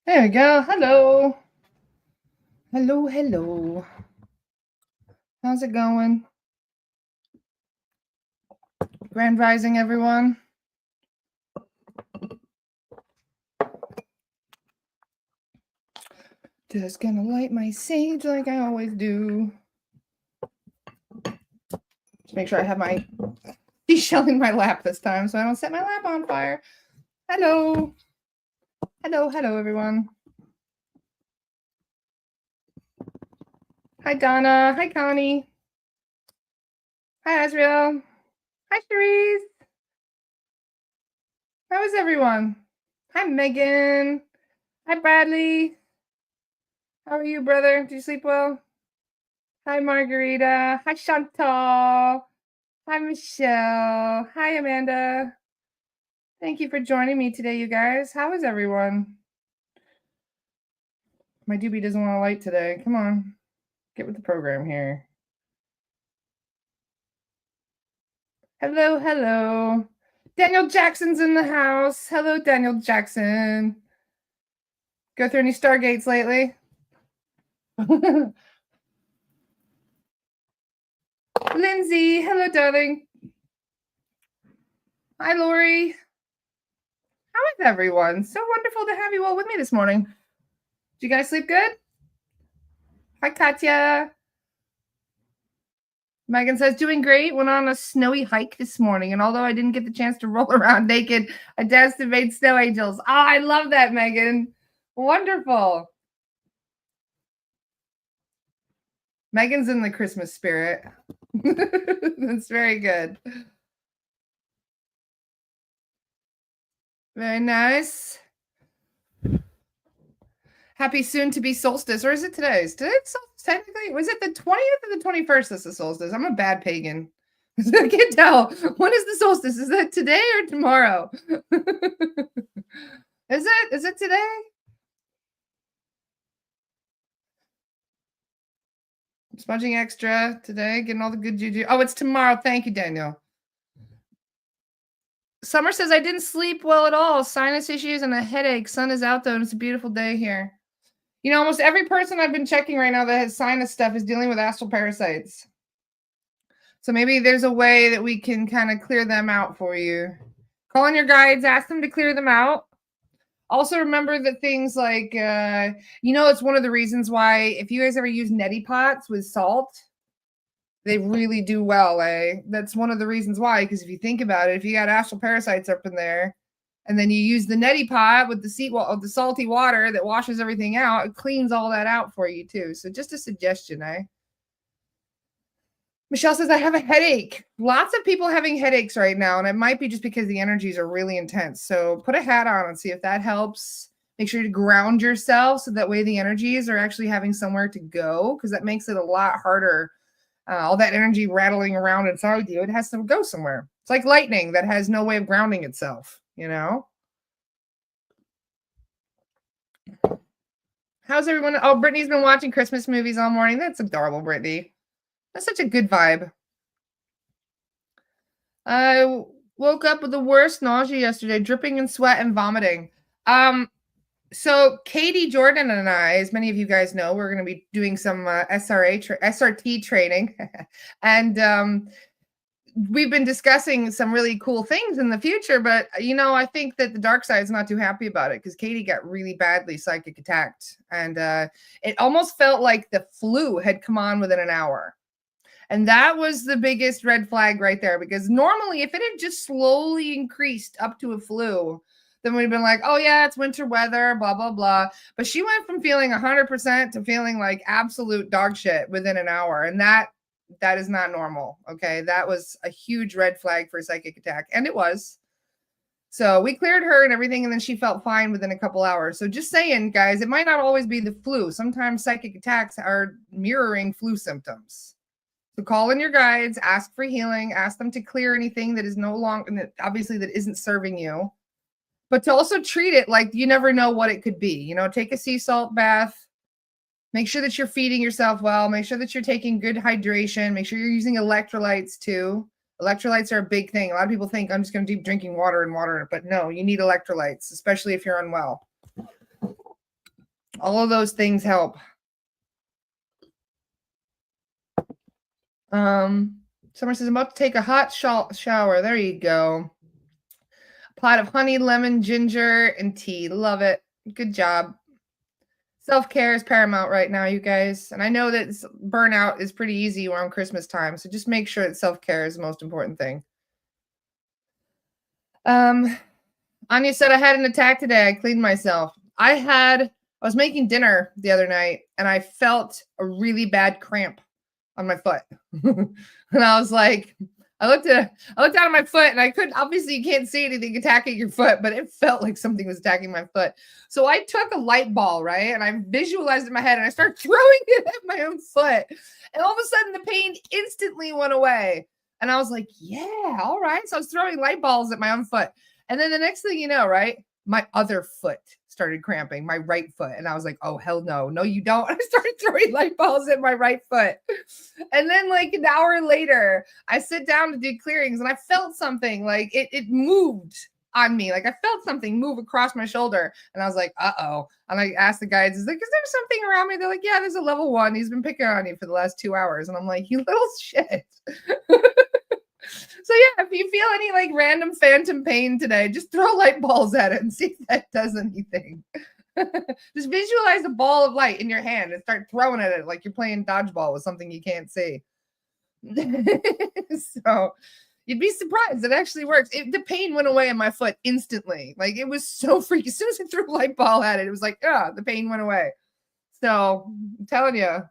There we go. Hello. Hello, hello. How's it going? Grand Rising, everyone. Just gonna light my sage like I always do. Just make sure I have my seashell in my lap this time so I don't set my lap on fire. Hello. Hello, hello, everyone. Hi, Donna. Hi, Connie. Hi, Azriel. Hi, Cherise. How is everyone? Hi, Megan. Hi, Bradley. How are you, brother? Did you sleep well? Hi, Margarita. Hi, Chantal. Hi, Michelle. Hi, Amanda. Thank you for joining me today, you guys. How is everyone? My doobie doesn't want to light today. Come on. Get with the program here. Hello, hello. Daniel Jackson's in the house. Hello, Daniel Jackson. Go through any Stargates lately? Lindsay, hello, darling. Hi, Lori. How is everyone? So wonderful to have you all with me this morning. Did you guys sleep good? Hi, Katya. Megan says, doing great. Went on a snowy hike this morning. And although I didn't get the chance to roll around naked, I danced and made snow angels. Ah, I love that, Megan. Wonderful. Megan's in the Christmas spirit. That's very good. Very nice. Happy soon to be solstice. Or is it today? Is today solstice technically? Was it the 20th or the 21st that's the solstice? I'm a bad pagan. I can't tell. When is the solstice? Is that today or tomorrow? Is it? Is it today? Smudging extra today, getting all the good juju. Oh, it's tomorrow. Thank you, Daniel. Summer says, I didn't sleep well at all. Sinus issues and a headache. Sun is out, though, and it's a beautiful day here. You know, almost every person I've been checking right now that has sinus stuff is dealing with astral parasites. So maybe there's a way that we can kind of clear them out for you. Call in your guides, ask them to clear them out. Also, remember that things like, it's one of the reasons why if you guys ever use neti pots with salt, they really do well, eh? That's one of the reasons why, because if you think about it, if you got astral parasites up in there, and then you use the neti pot with the salty water that washes everything out, it cleans all that out for you too. So just a suggestion, eh? Michelle says, I have a headache. Lots of people having headaches right now, and it might be just because the energies are really intense. So put a hat on and see if that helps. Make sure to ground yourself so that way the energies are actually having somewhere to go, because that makes it a lot harder. All that energy rattling around inside you, it has to go somewhere. It's like lightning that has no way of grounding itself, you know? How's everyone? Oh, Brittany's been watching Christmas movies all morning. That's adorable, Brittany. That's such a good vibe. I woke up with the worst nausea yesterday, dripping in sweat and vomiting. So Katie Jordan and I, as many of you guys know, we're going to be doing some SRT training, and we've been discussing some really cool things in the future. But I think that the dark side is not too happy about it because Katie got really badly psychic attacked, and it almost felt like the flu had come on within an hour. And that was the biggest red flag right there, because normally if it had just slowly increased up to a flu, then we'd been like, oh yeah, it's winter weather, blah, blah, blah. But she went from feeling 100% to feeling like absolute dog shit within an hour. And that is not normal. Okay. That was a huge red flag for a psychic attack. And it was. So we cleared her and everything, and then she felt fine within a couple hours. So just saying, guys, it might not always be the flu. Sometimes psychic attacks are mirroring flu symptoms. So call in your guides, ask for healing, ask them to clear anything that is no longer, obviously that isn't serving you, but to also treat it like you never know what it could be. Take a sea salt bath, make sure that you're feeding yourself well, make sure that you're taking good hydration, make sure you're using electrolytes too. Electrolytes are a big thing. A lot of people think I'm just going to keep drinking water, but no, you need electrolytes, especially if you're unwell. All of those things help. Summer says, I'm about to take a hot shower. There you go. Pot of honey, lemon, ginger, and tea. Love it. Good job. Self-care is paramount right now, you guys. And I know that burnout is pretty easy around Christmas time. So just make sure that self-care is the most important thing. Anya said, I had an attack today. I cleaned myself. I was making dinner the other night and I felt a really bad cramp on my foot. And I was like, I looked down at my foot and I couldn't, obviously you can't see anything attacking your foot, but it felt like something was attacking my foot. So I took a light ball, right? And I visualized it in my head and I started throwing it at my own foot. And all of a sudden the pain instantly went away. And I was like, yeah, all right. So I was throwing light balls at my own foot. And then the next thing you know, right? My other foot started cramping, my right foot. And I was like, oh, hell no. No, you don't. I started throwing light balls at my right foot. And then like an hour later, I sit down to do clearings and I felt something like it moved on me. Like I felt something move across my shoulder. And I was like, uh-oh. And I asked the guides, is there something around me? They're like, yeah, there's a level 1. He's been picking on you for the last 2 hours. And I'm like, you little shit. So yeah, if you feel any like random phantom pain today, just throw light balls at it and see if that does anything. Just visualize a ball of light in your hand and start throwing at it like you're playing dodgeball with something you can't see. So you'd be surprised. It actually works. The pain went away in my foot instantly. Like it was so freaky. As soon as I threw a light ball at it, it was like, the pain went away. So I'm telling you,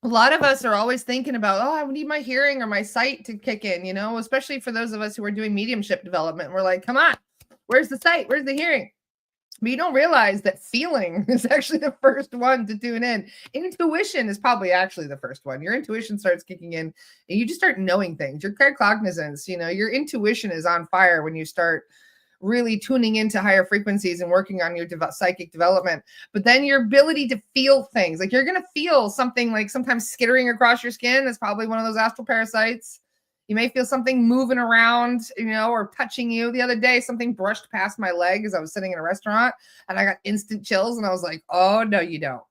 a lot of us are always thinking about, I need my hearing or my sight to kick in, especially for those of us who are doing mediumship development. We're like, come on, where's the sight? Where's the hearing? But you don't realize that feeling is actually the first one to tune in. Intuition is probably actually the first one. Your intuition starts kicking in and you just start knowing things. Your claircognizance, your intuition is on fire when you start really tuning into higher frequencies and working on your psychic development. But then your ability to feel things, like you're going to feel something like sometimes skittering across your skin. That's probably one of those astral parasites. You may feel something moving around, or touching you. The other day, something brushed past my leg as I was sitting in a restaurant and I got instant chills and I was like, oh, no, you don't.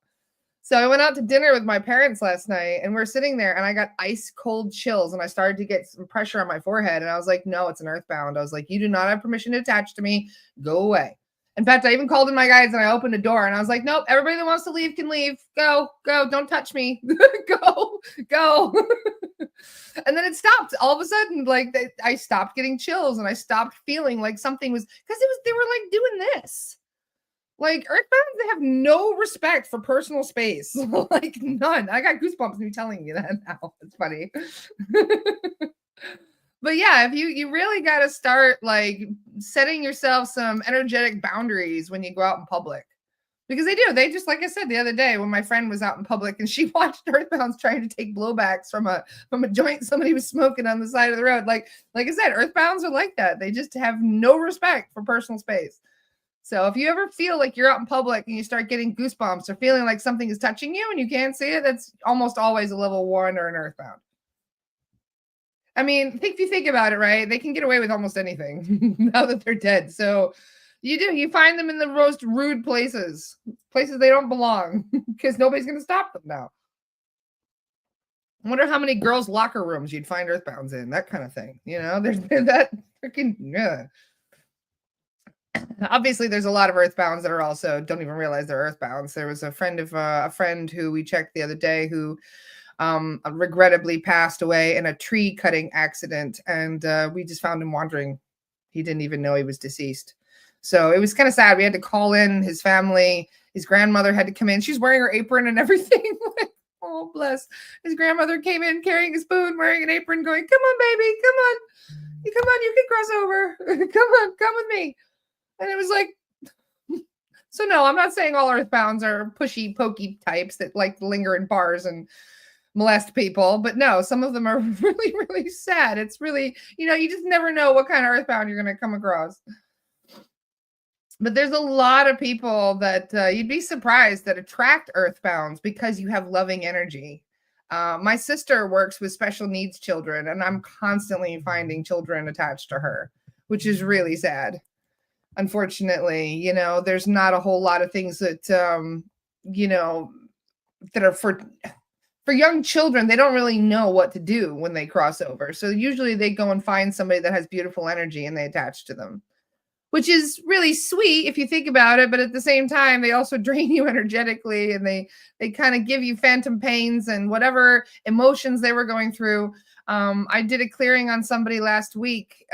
So I went out to dinner with my parents last night and we're sitting there and I got ice cold chills and I started to get some pressure on my forehead. And I was like, no, it's an earthbound. I was like, you do not have permission to attach to me. Go away. In fact, I even called in my guides and I opened a door and I was like, nope, everybody that wants to leave can leave. Go, don't touch me. go. And then it stopped. All of a sudden, like I stopped getting chills and I stopped feeling like something was, because they were like doing this. Like earthbounds, they have no respect for personal space. Like none. I got goosebumps me telling you that now. It's funny. But yeah, if you really got to start like setting yourself some energetic boundaries when you go out in public. Because they do. They just, like I said the other day when my friend was out in public and she watched earthbounds trying to take blowbacks from a joint somebody was smoking on the side of the road. Like I said, earthbounds are like that. They just have no respect for personal space. So if you ever feel like you're out in public and you start getting goosebumps or feeling like something is touching you and you can't see it, that's almost always a level 1 or an earthbound. I mean, if you think about it, right? They can get away with almost anything now that they're dead. So you find them in the most rude places they don't belong because nobody's going to stop them now. I wonder how many girls' locker rooms you'd find earthbounds in, that kind of thing. There's that freaking, yeah. Obviously there's a lot of earthbounds that are also don't even realize they're earthbounds. There was a friend who we checked the other day who regrettably passed away in a tree cutting accident, and we just found him wandering. He didn't even know he was deceased. So it was kind of sad. We had to call in his family. His grandmother had to come in. She's wearing her apron and everything. Oh, bless. His grandmother came in carrying a spoon, wearing an apron, going, come on, baby, come on. Come on, you can cross over. Come with me. And it was like, so no, I'm not saying all earthbounds are pushy, pokey types that like to linger in bars and molest people, but no, some of them are really, really sad. It's really, you just never know what kind of earthbound you're going to come across. But there's a lot of people that you'd be surprised that attract earthbounds because you have loving energy. My sister works with special needs children, and I'm constantly finding children attached to her, which is really sad. Unfortunately, there's not a whole lot of things that you know that are for young children. They don't really know what to do when they cross over. So usually they go and find somebody that has beautiful energy and they attach to them, which is really sweet if you think about it. But at the same time, they also drain you energetically, and they kind of give you phantom pains and whatever emotions they were going through. I did a clearing on somebody last week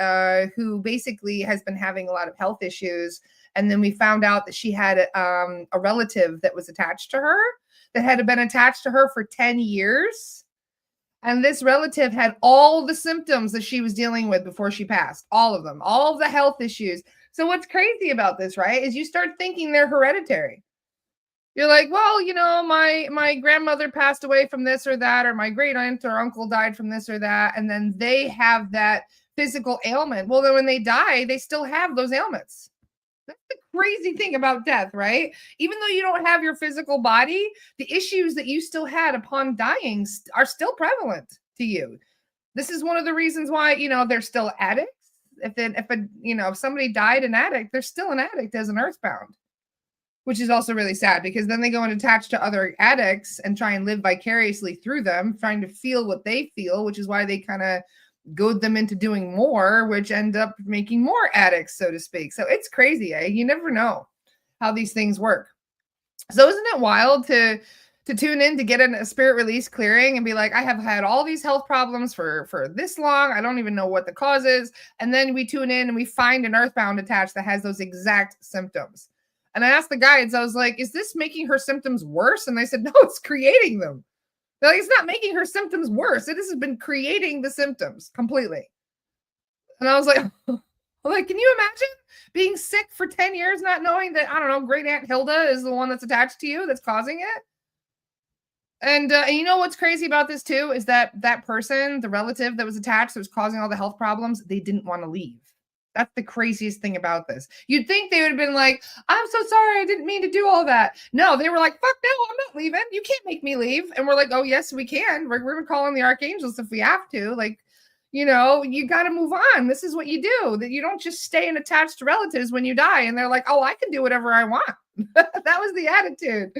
who basically has been having a lot of health issues. And then we found out that she had a relative that was attached to her, that had been attached to her for 10 years. And this relative had all the symptoms that she was dealing with before she passed, all of them, all of the health issues. So what's crazy about this, right, is you start thinking they're hereditary. You're like, well, my grandmother passed away from this or that, or my great aunt or uncle died from this or that, and then they have that physical ailment. Well, then when they die, they still have those ailments. That's the crazy thing about death, right? Even though you don't have your physical body, the issues that you still had upon dying are still prevalent to you. This is one of the reasons why, they're still addicts. If somebody died an addict, they're still an addict as an earthbound, which is also really sad, because then they go and attach to other addicts and try and live vicariously through them, trying to feel what they feel, which is why they kind of goad them into doing more, which end up making more addicts, so to speak. So it's crazy. You never know how these things work. So isn't it wild to tune in to get a spirit release clearing and be like, I have had all these health problems for this long. I don't even know what the cause is. And then we tune in and we find an earthbound attached that has those exact symptoms. And I asked the guides, I was like, is this making her symptoms worse? And they said, no, it's creating them. They're like, it's not making her symptoms worse. It has been creating the symptoms completely. And I was like, can you imagine being sick for 10 years, not knowing that, I don't know, great Aunt Hilda is the one that's attached to you that's causing it? And you know what's crazy about this too is that person, the relative that was attached, that was causing all the health problems, they didn't want to leave. That's the craziest thing about this. You'd think they would have been like, I'm so sorry, I didn't mean to do all that. No, they were like, fuck no, I'm not leaving. You can't make me leave. And we're like, oh, yes, we can. We're going to call on the archangels if we have to. Like, you got to move on. This is what you do. That you don't just stay and attach to relatives when you die. And they're like, oh, I can do whatever I want. That was the attitude.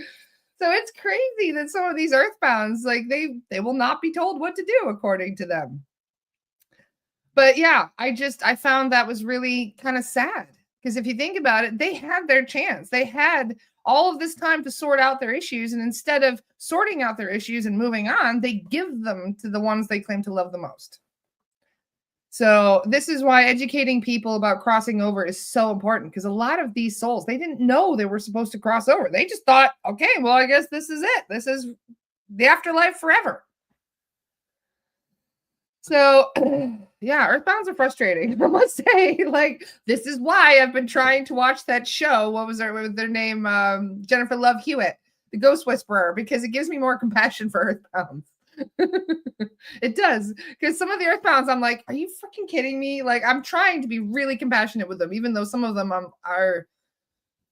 So it's crazy that some of these earthbounds, like they will not be told what to do according to them. But yeah, I found that was really kind of sad, because if you think about it, they had their chance. They had all of this time to sort out their issues. And instead of sorting out their issues and moving on, they give them to the ones they claim to love the most. So this is why educating people about crossing over is so important, because a lot of these souls, they didn't know they were supposed to cross over. They just thought, okay, well, I guess this is it. This is the afterlife forever. So yeah, earthbounds are frustrating, I must say. Like, this is why I've been trying to watch that show. What was their name? Jennifer Love Hewitt, The Ghost Whisperer, because it gives me more compassion for earthbounds. It does, because some of the earthbounds, I'm like, are you freaking kidding me? Like, I'm trying to be really compassionate with them, even though some of them are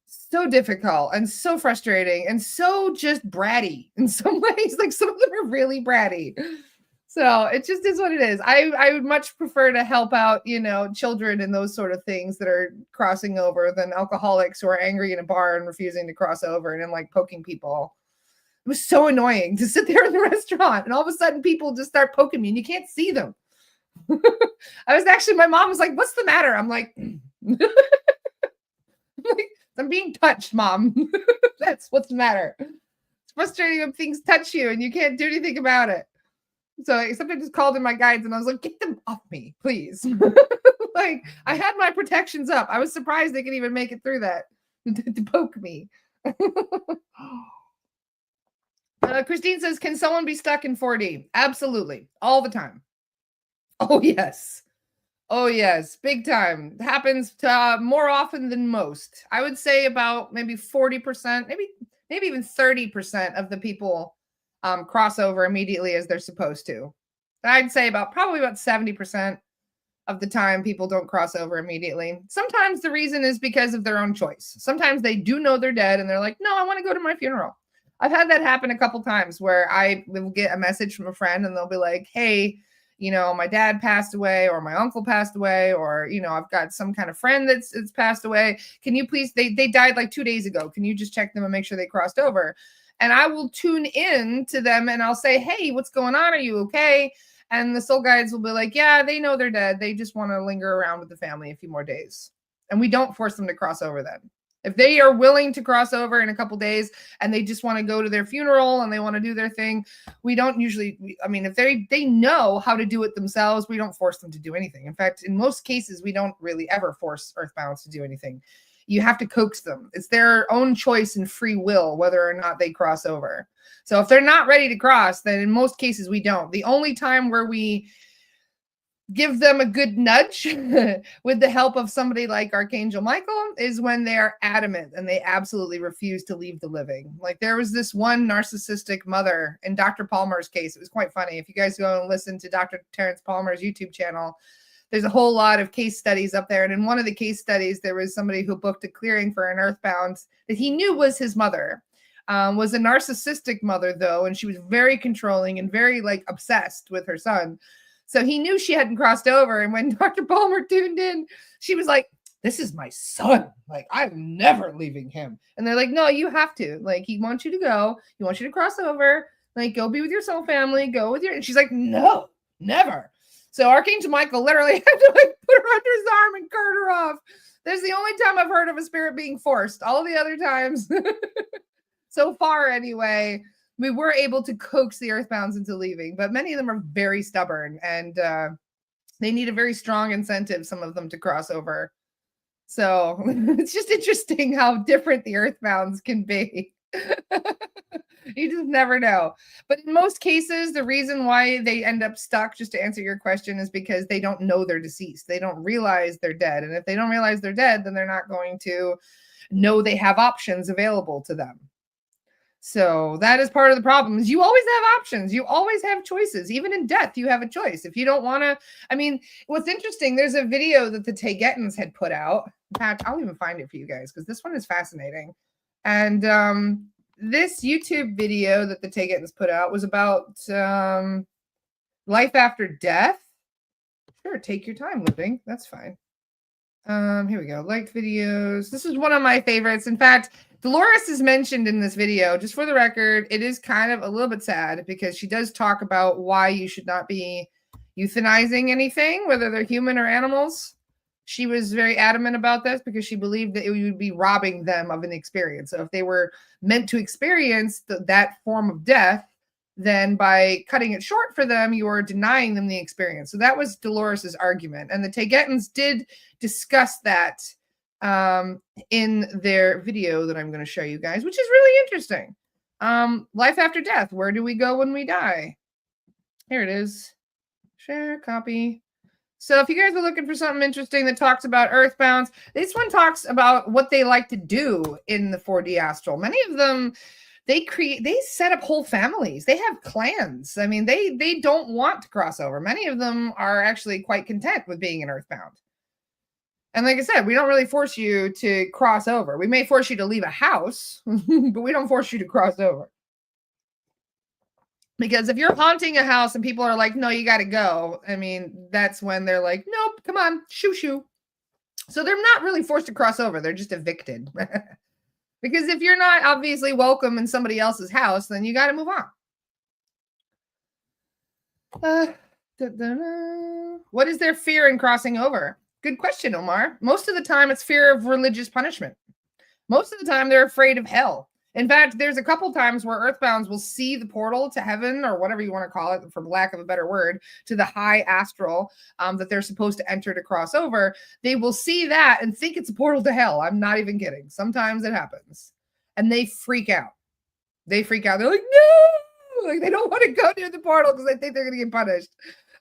so difficult and so frustrating and so just bratty in some ways. Like, some of them are really bratty. So it just is what it is. I would much prefer to help out, children and those sort of things that are crossing over than alcoholics who are angry in a bar and refusing to cross over and then like poking people. It was so annoying to sit there in the restaurant and all of a sudden people just start poking me and you can't see them. My mom was like, what's the matter? I'm like, I'm being touched, Mom. That's what's the matter. It's frustrating when things touch you and you can't do anything about it. So I sometimes just called in my guides and I was like, get them off me, please. Like, I had my protections up. I was surprised they could even make it through that to poke me. Christine says, can someone be stuck in 4D? Absolutely. All the time. Oh, yes. Oh, yes. Big time. It happens more often than most. I would say about maybe 40%, maybe even 30% of the people cross over immediately as they're supposed to. I'd say probably about 70% of the time people don't cross over immediately. Sometimes the reason is because of their own choice. Sometimes they do know they're dead and they're like, no, I want to go to my funeral. I've had that happen a couple times where I will get a message from a friend and they'll be like, hey, my dad passed away, or my uncle passed away, or I've got some kind of friend that's passed away. Can you please, they died like 2 days ago. Can you just check them and make sure they crossed over? And I will tune in to them and I'll say, hey, what's going on? Are you okay? And the soul guides will be like, yeah, they know they're dead. They just want to linger around with the family a few more days. And we don't force them to cross over then. If they are willing to cross over in a couple days and they just want to go to their funeral and they want to do their thing, we don't usually, if they know how to do it themselves, we don't force them to do anything. In fact, in most cases, we don't really ever force earthbounds to do anything. You have to coax them. It's their own choice and free will whether or not they cross over. So if they're not ready to cross, then in most cases we don't. The only time where we give them a good nudge with the help of somebody like Archangel Michael is when they are adamant and they absolutely refuse to leave the living. Like there was this one narcissistic mother in Dr. Palmer's case. It was quite funny. If you guys go and listen to Dr. Terrence Palmer's YouTube channel, there's a whole lot of case studies up there. And in one of the case studies, there was somebody who booked a clearing for an earthbound that he knew was his mother. Was a narcissistic mother though, and she was very controlling and very obsessed with her son. So he knew she hadn't crossed over. And when Dr. Palmer tuned in, she was like, this is my son. I'm never leaving him. And they're like, no, you have to. He wants you to go. He wants you to cross over. Go be with your soul family. Go with your. And she's like, no, never. So Archangel Michael literally had to put her under his arm and cart her off. That's the only time I've heard of a spirit being forced. All the other times, so far anyway, we were able to coax the earthbounds into leaving, but many of them are very stubborn and they need a very strong incentive, some of them, to cross over. So it's just interesting how different the earthbounds can be. You just never know. But in most cases, the reason why they end up stuck, just to answer your question, is because they don't know they're deceased. They don't realize they're dead. And if they don't realize they're dead, then they're not going to know they have options available to them. So that is part of the problem. Is you always have options. You always have choices. Even in death, you have a choice. If you don't want to, what's interesting, there's a video that the Tayghetans had put out. In fact, I'll even find it for you guys because this one is fascinating. And this YouTube video that the Tayghetans put out was about life after death. Sure, take your time, living. That's fine. Here we go. Liked videos. This is one of my favorites. In fact, Dolores is mentioned in this video. Just for the record, it is kind of a little bit sad because she does talk about why you should not be euthanizing anything, whether they're human or animals. She was very adamant about this because she believed that it would be robbing them of an experience. So if they were meant to experience that form of death, then by cutting it short for them, you are denying them the experience. So that was Dolores's argument. And the Tayghetans did discuss that in their video that I'm going to show you guys, which is really interesting. Life after death. Where do we go when we die? Here it is. Share, copy. So if you guys are looking for something interesting that talks about earthbounds, this one talks about what they like to do in the 4D astral. Many of them, they set up whole families. They have clans. They don't want to cross over. Many of them are actually quite content with being an earthbound. And like I said, we don't really force you to cross over. We may force you to leave a house, but we don't force you to cross over. Because if you're haunting a house and people are like, no, you got to go. That's when they're like, nope, come on, shoo, shoo. So they're not really forced to cross over. They're just evicted. Because if you're not obviously welcome in somebody else's house, then you got to move on. What is their fear in crossing over? Good question, Omar. Most of the time, it's fear of religious punishment. Most of the time, they're afraid of hell. In fact, there's a couple times where earthbounds will see the portal to heaven, or whatever you want to call it, for lack of a better word, to the high astral that they're supposed to enter to cross over. They will see that and think it's a portal to hell. I'm not even kidding. Sometimes it happens. And they freak out. They're like, no! They don't want to go near the portal because they think they're going to get punished.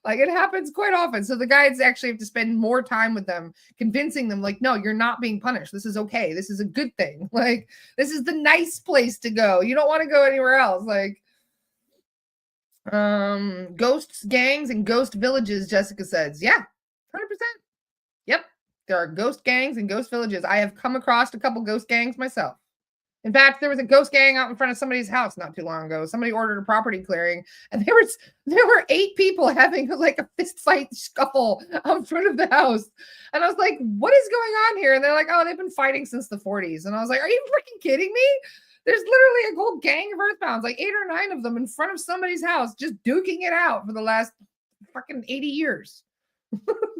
It happens quite often. So the guides actually have to spend more time with them, convincing them, no, you're not being punished. This is okay. This is a good thing. This is the nice place to go. You don't want to go anywhere else. Ghosts, gangs, and ghost villages, Jessica says. Yeah, 100%. Yep. There are ghost gangs and ghost villages. I have come across a couple ghost gangs myself. In fact, there was a ghost gang out in front of somebody's house not too long ago. Somebody ordered a property clearing, and there were 8 people having like a fist fight scuffle out in front of the house. And I was like, what is going on here? And they're like, oh, they've been fighting since the 40s. And I was like, are you freaking kidding me? There's literally a whole gang of earthbounds, like 8 or 9 of them in front of somebody's house, just duking it out for the last fucking 80 years.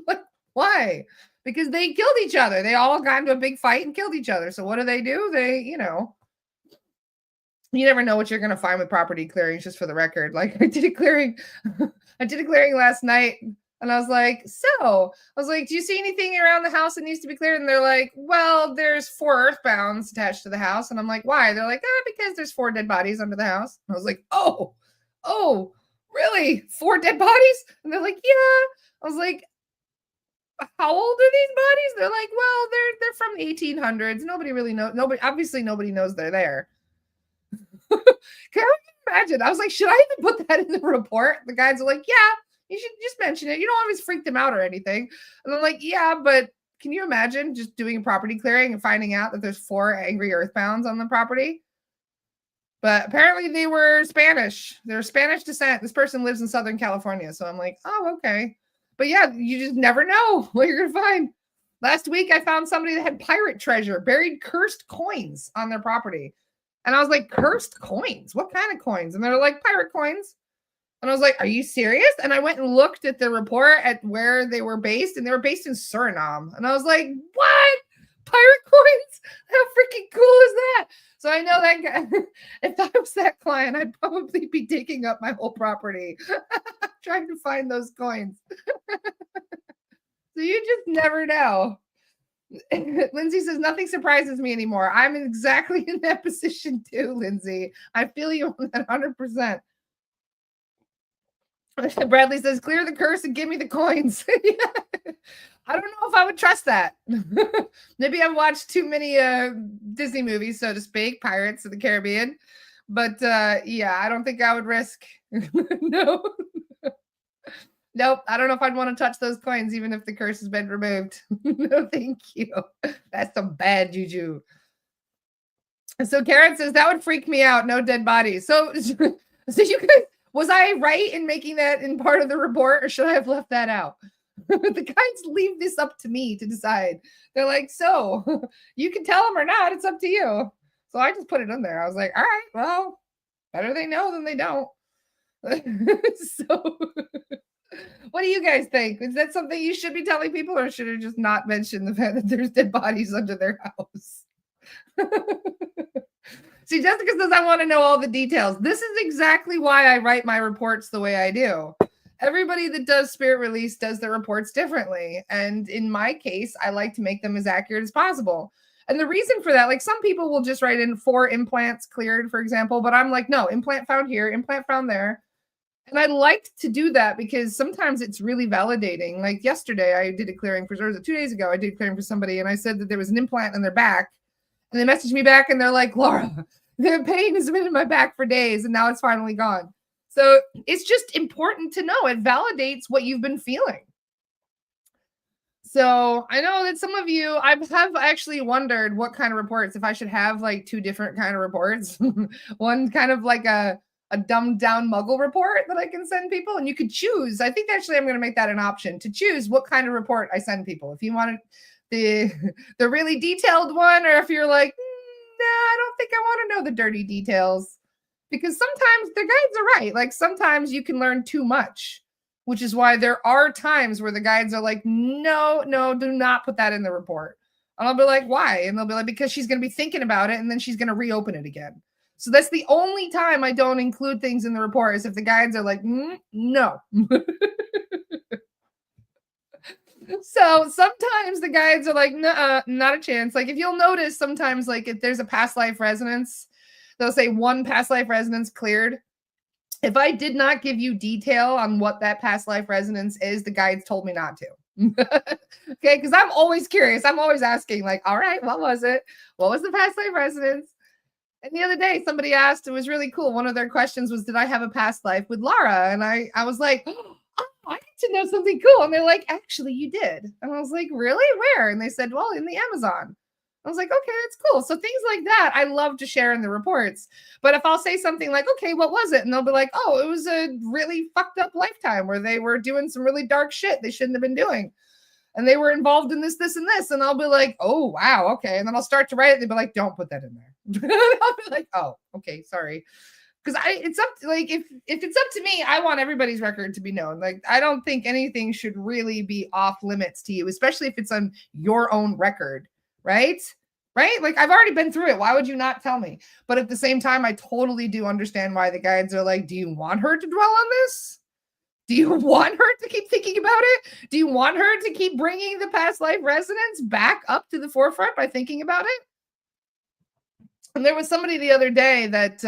Like, why? Because they killed each other. They all got into a big fight and killed each other. So what do? They, you never know what you're going to find with property clearings, just for the record. Like I did a clearing last night, and I was like, do you see anything around the house that needs to be cleared? And they're like, well, there's 4 earthbounds attached to the house. And I'm like, why? They're like, because there's 4 dead bodies under the house. And I was like, oh, really? 4 dead bodies? And they're like, yeah. I was like, how old are these bodies? They're like, well, they're from 1800s. Nobody really knows. Nobody knows they're there. Can you imagine? I was like, should I even put that in the report? The guys are like, yeah, you should just mention it. You don't always freak them out or anything. And I'm like, yeah, but can you imagine just doing a property clearing and finding out that there's 4 angry earthbounds on the property? But apparently they were Spanish. They're Spanish descent. This person lives in Southern California. So I'm like, oh, okay. But yeah, you just never know what you're going to find. Last week, I found somebody that had pirate treasure, buried cursed coins on their property. And I was like, cursed coins? What kind of coins? And they're like, pirate coins. And I was like, are you serious? And I went and looked at the report at where they were based, and they were based in Suriname. And I was like, what? Pirate coins? How freaking cool is that? So I know that guy, if I was that client, I'd probably be digging up my whole property trying to find those coins. So you just never know. Lindsay says, nothing surprises me anymore. I'm exactly in that position too, Lindsay. I feel you on that 100%. Bradley says, clear the curse and give me the coins. I don't know if I would trust that. Maybe I've watched too many Disney movies, so to speak, Pirates of the Caribbean. But yeah, I don't think I would risk. No. Nope, I don't know if I'd want to touch those coins, even if the curse has been removed. No, thank you. That's some bad juju. So Karen says, that would freak me out. No dead bodies. So you guys, was I right in making that in part of the report, or should I have left that out? The guys leave this up to me to decide. They're like, so you can tell them or not. It's up to you. So I just put it in there. I was like, all right, well, better they know than they don't. So what do you guys think? Is that something you should be telling people, or should I just not mention the fact that there's dead bodies under their house? See, Jessica says, I want to know all the details. This is exactly why I write my reports the way I do. Everybody that does spirit release does their reports differently. And in my case, I like to make them as accurate as possible. And the reason for that, like some people will just write in 4 implants cleared, for example, but I'm like, no, implant found here, implant found there. And I like to do that because sometimes it's really validating. Like yesterday, I did a clearing for, or was it 2 days ago, I did a clearing for somebody, and I said that there was an implant in their back. And they messaged me back, and they're like, Laura, the pain has been in my back for days, and now it's finally gone. So it's just important to know. It validates what you've been feeling. So I know that some of you, I have actually wondered what kind of reports, if I should have like 2 different kind of reports. One kind of like a dumbed down muggle report that I can send people, and you could choose. I think actually I'm going to make that an option to choose what kind of report I send people. If you want the really detailed one, or if you're like, nah, I don't think I want to know the dirty details, because sometimes the guides are right. Like sometimes you can learn too much, which is why there are times where the guides are like, no, do not put that in the report. And I'll be like, why? And they'll be like, because she's going to be thinking about it, and then she's going to reopen it again. So that's the only time I don't include things in the report, is if the guides are like, no. So sometimes the guides are like, nah, not a chance. Like if you'll notice sometimes, like if there's a past life resonance, they'll say 1 past life resonance cleared. If I did not give you detail on what that past life resonance is, the guides told me not to. Okay, because I'm always curious. I'm always asking, like, all right, what was it? What was the past life resonance? And the other day, somebody asked, it was really cool. One of their questions was, did I have a past life with Lara? And I was like, oh, I need to know something cool. And they're like, actually, you did. And I was like, really? Where? And they said, well, in the Amazon. I was like, okay, that's cool. So things like that, I love to share in the reports. But if I'll say something like, okay, what was it? And they'll be like, oh, it was a really fucked up lifetime where they were doing some really dark shit they shouldn't have been doing. And they were involved in this, this, and this. And I'll be like, oh, wow, okay. And then I'll start to write it. They'll be like, don't put that in there. I'll be like, oh, okay, sorry. Because it's up to, like, if it's up to me, I want everybody's record to be known. Like, I don't think anything should really be off limits to you, especially if it's on your own record, right? Right? Like, I've already been through it. Why would you not tell me? But at the same time, I totally do understand why the guides are like, do you want her to dwell on this? Do you want her to keep thinking about it? Do you want her to keep bringing the past life resonance back up to the forefront by thinking about it? And there was somebody the other day that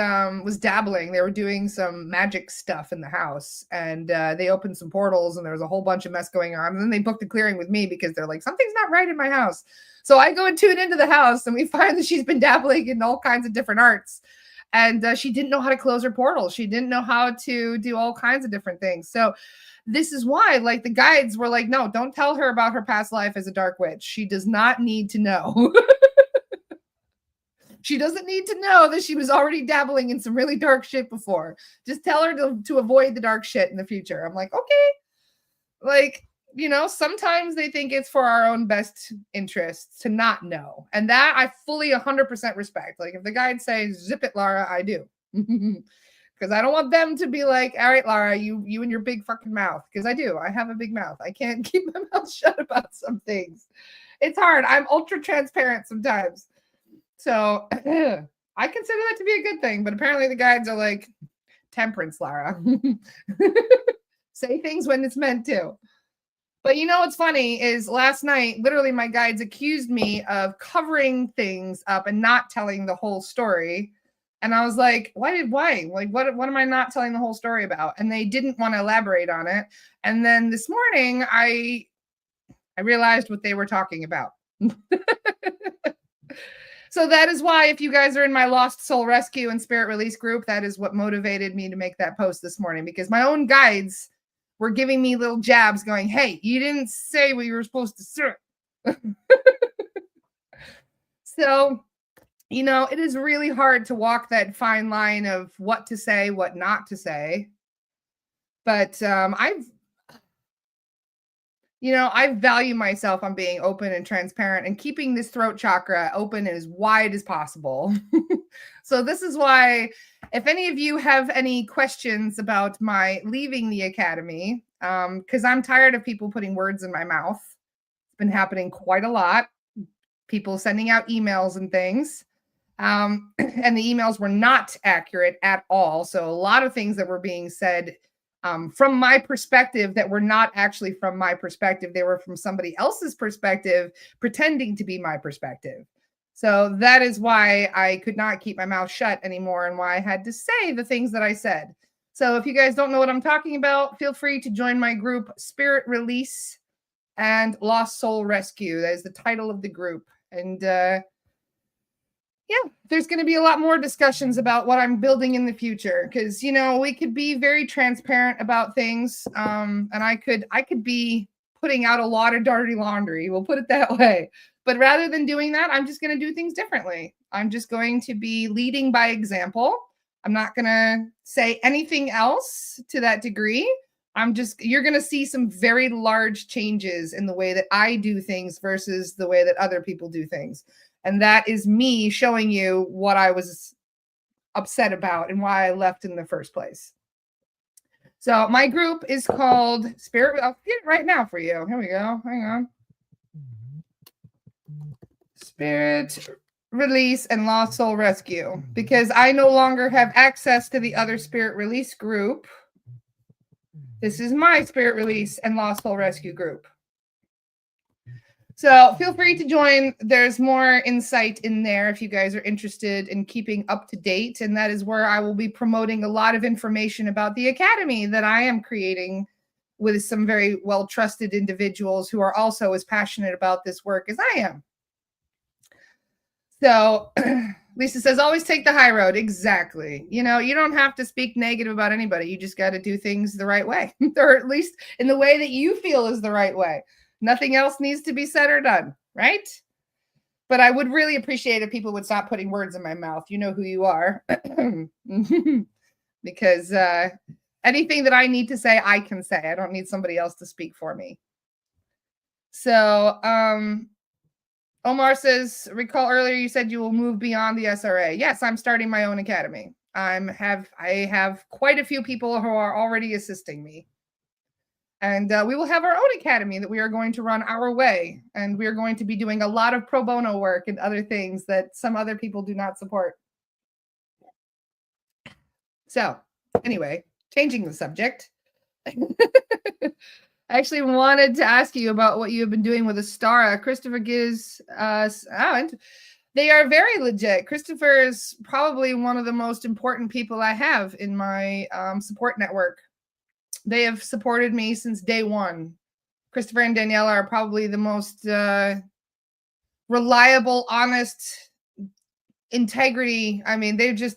was dabbling. They were doing some magic stuff in the house, and they opened some portals, and there was a whole bunch of mess going on. And then they booked a clearing with me because they're like, something's not right in my house. So I go and tune into the house, and we find that she's been dabbling in all kinds of different arts. And she didn't know how to close her portal. She didn't know how to do all kinds of different things. So this is why, like, the guides were like, no, don't tell her about her past life as a dark witch. She does not need to know. She doesn't need to know that she was already dabbling in some really dark shit before. Just tell her to avoid the dark shit in the future. I'm like, okay. Like, you know, sometimes they think it's for our own best interests to not know. And that I fully 100% respect. Like, if the guides say, zip it, Lara, I do. Because I don't want them to be like, all right, Lara, you and your big fucking mouth. Because I do. I have a big mouth. I can't keep my mouth shut about some things. It's hard. I'm ultra transparent sometimes. So I consider that to be a good thing. But apparently the guides are like, temperance, Lara. Say things when it's meant to. But you know what's funny is last night, literally my guides accused me of covering things up and not telling the whole story. And I was like, why? Like, what am I not telling the whole story about? And they didn't want to elaborate on it. And then this morning, I realized what they were talking about. So that is why, if you guys are in my Lost Soul Rescue and Spirit Release group, that is what motivated me to make that post this morning, because my own guides were giving me little jabs going, hey, you didn't say what you were supposed to say. So, you know, it is really hard to walk that fine line of what to say, what not to say. But I value myself on being open and transparent and keeping this throat chakra open as wide as possible. So this is why, if any of you have any questions about my leaving the academy, because I'm tired of people putting words in my mouth. It's been happening quite a lot. People sending out emails and things. And the emails were not accurate at all. So a lot of things that were being said from my perspective that were not actually from my perspective. They were from somebody else's perspective, pretending to be my perspective. So that is why I could not keep my mouth shut anymore and why I had to say the things that I said. So if you guys don't know what I'm talking about, feel free to join my group, Spirit Release and Lost Soul Rescue. That is the title of the group. And yeah, there's going to be a lot more discussions about what I'm building in the future, because, you know, we could be very transparent about things. And I could be putting out a lot of dirty laundry. We'll put it that way. But rather than doing that, I'm just going to do things differently. I'm just going to be leading by example. I'm not going to say anything else to that degree. You're going to see some very large changes in the way that I do things versus the way that other people do things. And that is me showing you what I was upset about and why I left in the first place. So my group is called Spirit. I'll get it right now for you. Here we go. Hang on. Spirit Release and Lost Soul Rescue. Because I no longer have access to the other Spirit Release group. This is my Spirit Release and Lost Soul Rescue group. So feel free to join. There's more insight in there if you guys are interested in keeping up to date. And that is where I will be promoting a lot of information about the academy that I am creating with some very well-trusted individuals who are also as passionate about this work as I am. So Lisa says, always take the high road. Exactly. You know, you don't have to speak negative about anybody. You just got to do things the right way, or at least in the way that you feel is the right way. Nothing else needs to be said or done, right? But I would really appreciate if people would stop putting words in my mouth. You know who you are. Because anything that I need to say, I can say. I don't need somebody else to speak for me. So Omar says, recall earlier you said you will move beyond the SRA. Yes, I'm starting my own academy. I have quite a few people who are already assisting me. And we will have our own academy that we are going to run our way. And we are going to be doing a lot of pro bono work and other things that some other people do not support. So anyway, changing the subject. I actually wanted to ask you about what you have been doing with Astara. Christopher gives us out. They are very legit. Christopher is probably one of the most important people I have in my support network. They have supported me since day one. Christopher and Daniela are probably the most reliable, honest, integrity. I mean, they have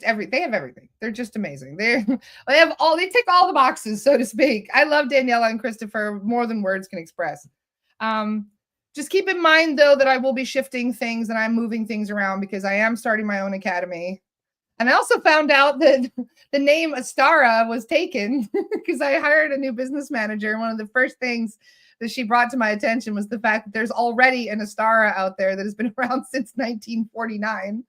everything. They're just amazing. They tick all the boxes, so to speak. I love Daniela and Christopher more than words can express. Just keep in mind though that I will be shifting things and I'm moving things around because I am starting my own academy. And I also found out that the name Astara was taken because I hired a new business manager. And one of the first things that she brought to my attention was the fact that there's already an Astara out there that has been around since 1949.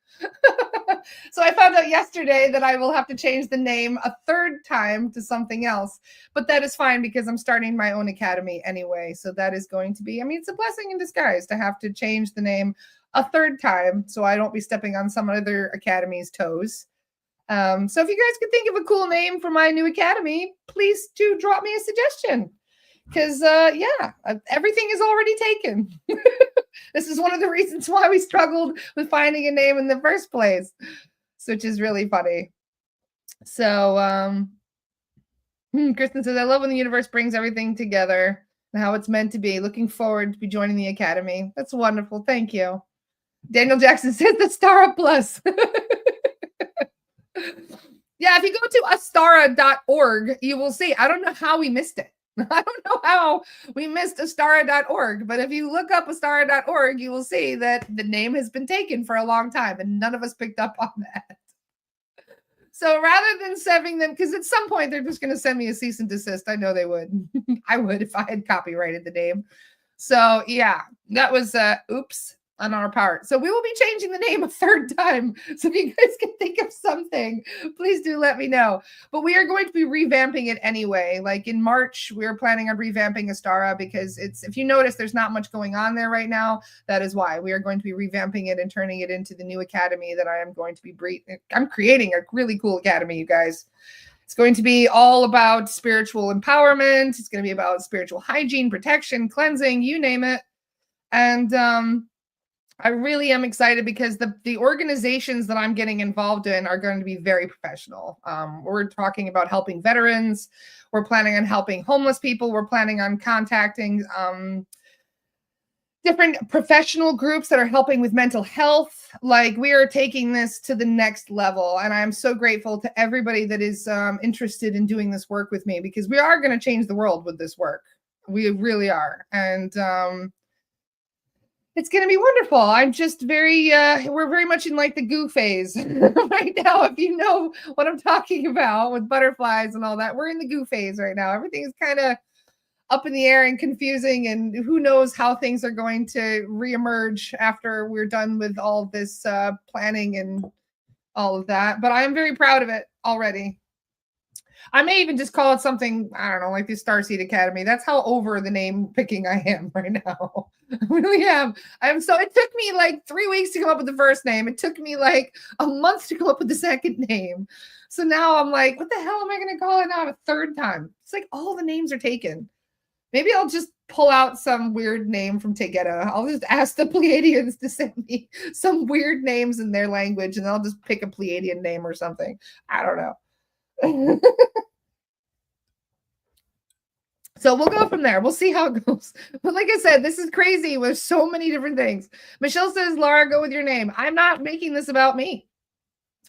So I found out yesterday that I will have to change the name a third time to something else. But that is fine because I'm starting my own academy anyway. So that is going to be, it's a blessing in disguise to have to change the name a third time so I don't be stepping on some other academy's toes. So if you guys could think of a cool name for my new academy, please do drop me a suggestion. Because, everything is already taken. This is one of the reasons why we struggled with finding a name in the first place, which is really funny. So, Kristen says, I love when the universe brings everything together and how it's meant to be. Looking forward to be joining the academy. That's wonderful. Thank you. Daniel Jackson says the Star Plus. Yeah, if you go to astara.org, you will see. I don't know how we missed it. I don't know how we missed astara.org, but if you look up astara.org, you will see that the name has been taken for a long time and none of us picked up on that. So rather than sending them, because at some point they're just going to send me a cease and desist. I know they would. I would if I had copyrighted the name. So yeah, that was oops on our part. So we will be changing the name a third time. So if you guys can think of something, please do let me know. But we are going to be revamping it anyway. Like in March, we're planning on revamping Astara because if you notice, there's not much going on there right now. That is why we are going to be revamping it and turning it into the new academy that I am going to be I'm creating a really cool academy, you guys. It's going to be all about spiritual empowerment. It's going to be about spiritual hygiene, protection, cleansing, you name it. And I really am excited because the organizations that I'm getting involved in are going to be very professional. We're talking about helping veterans. We're planning on helping homeless people. We're planning on contacting different professional groups that are helping with mental health. Like we are taking this to the next level. And I'm so grateful to everybody that is interested in doing this work with me because we are going to change the world with this work. We really are. And it's going to be wonderful. I'm just we're very much in like the goo phase right now. If you know what I'm talking about with butterflies and all that, we're in the goo phase right now. Everything is kind of up in the air and confusing, and who knows how things are going to reemerge after we're done with all this planning and all of that. But I am very proud of it already. I may even just call it something, I don't know, like the Starseed Academy. That's how over the name picking I am right now. I really am. It took me like 3 weeks to come up with the first name. It took me like a month to come up with the second name. So now I'm like, what the hell am I going to call it now a third time? It's like all the names are taken. Maybe I'll just pull out some weird name from Tegeta. I'll just ask the Pleiadians to send me some weird names in their language, and I'll just pick a Pleiadian name or something. I don't know. So we'll go from there. We'll see how it goes. But like I said, this is crazy with so many different things. Michelle says, Laura, go with your name. I'm not making this about me.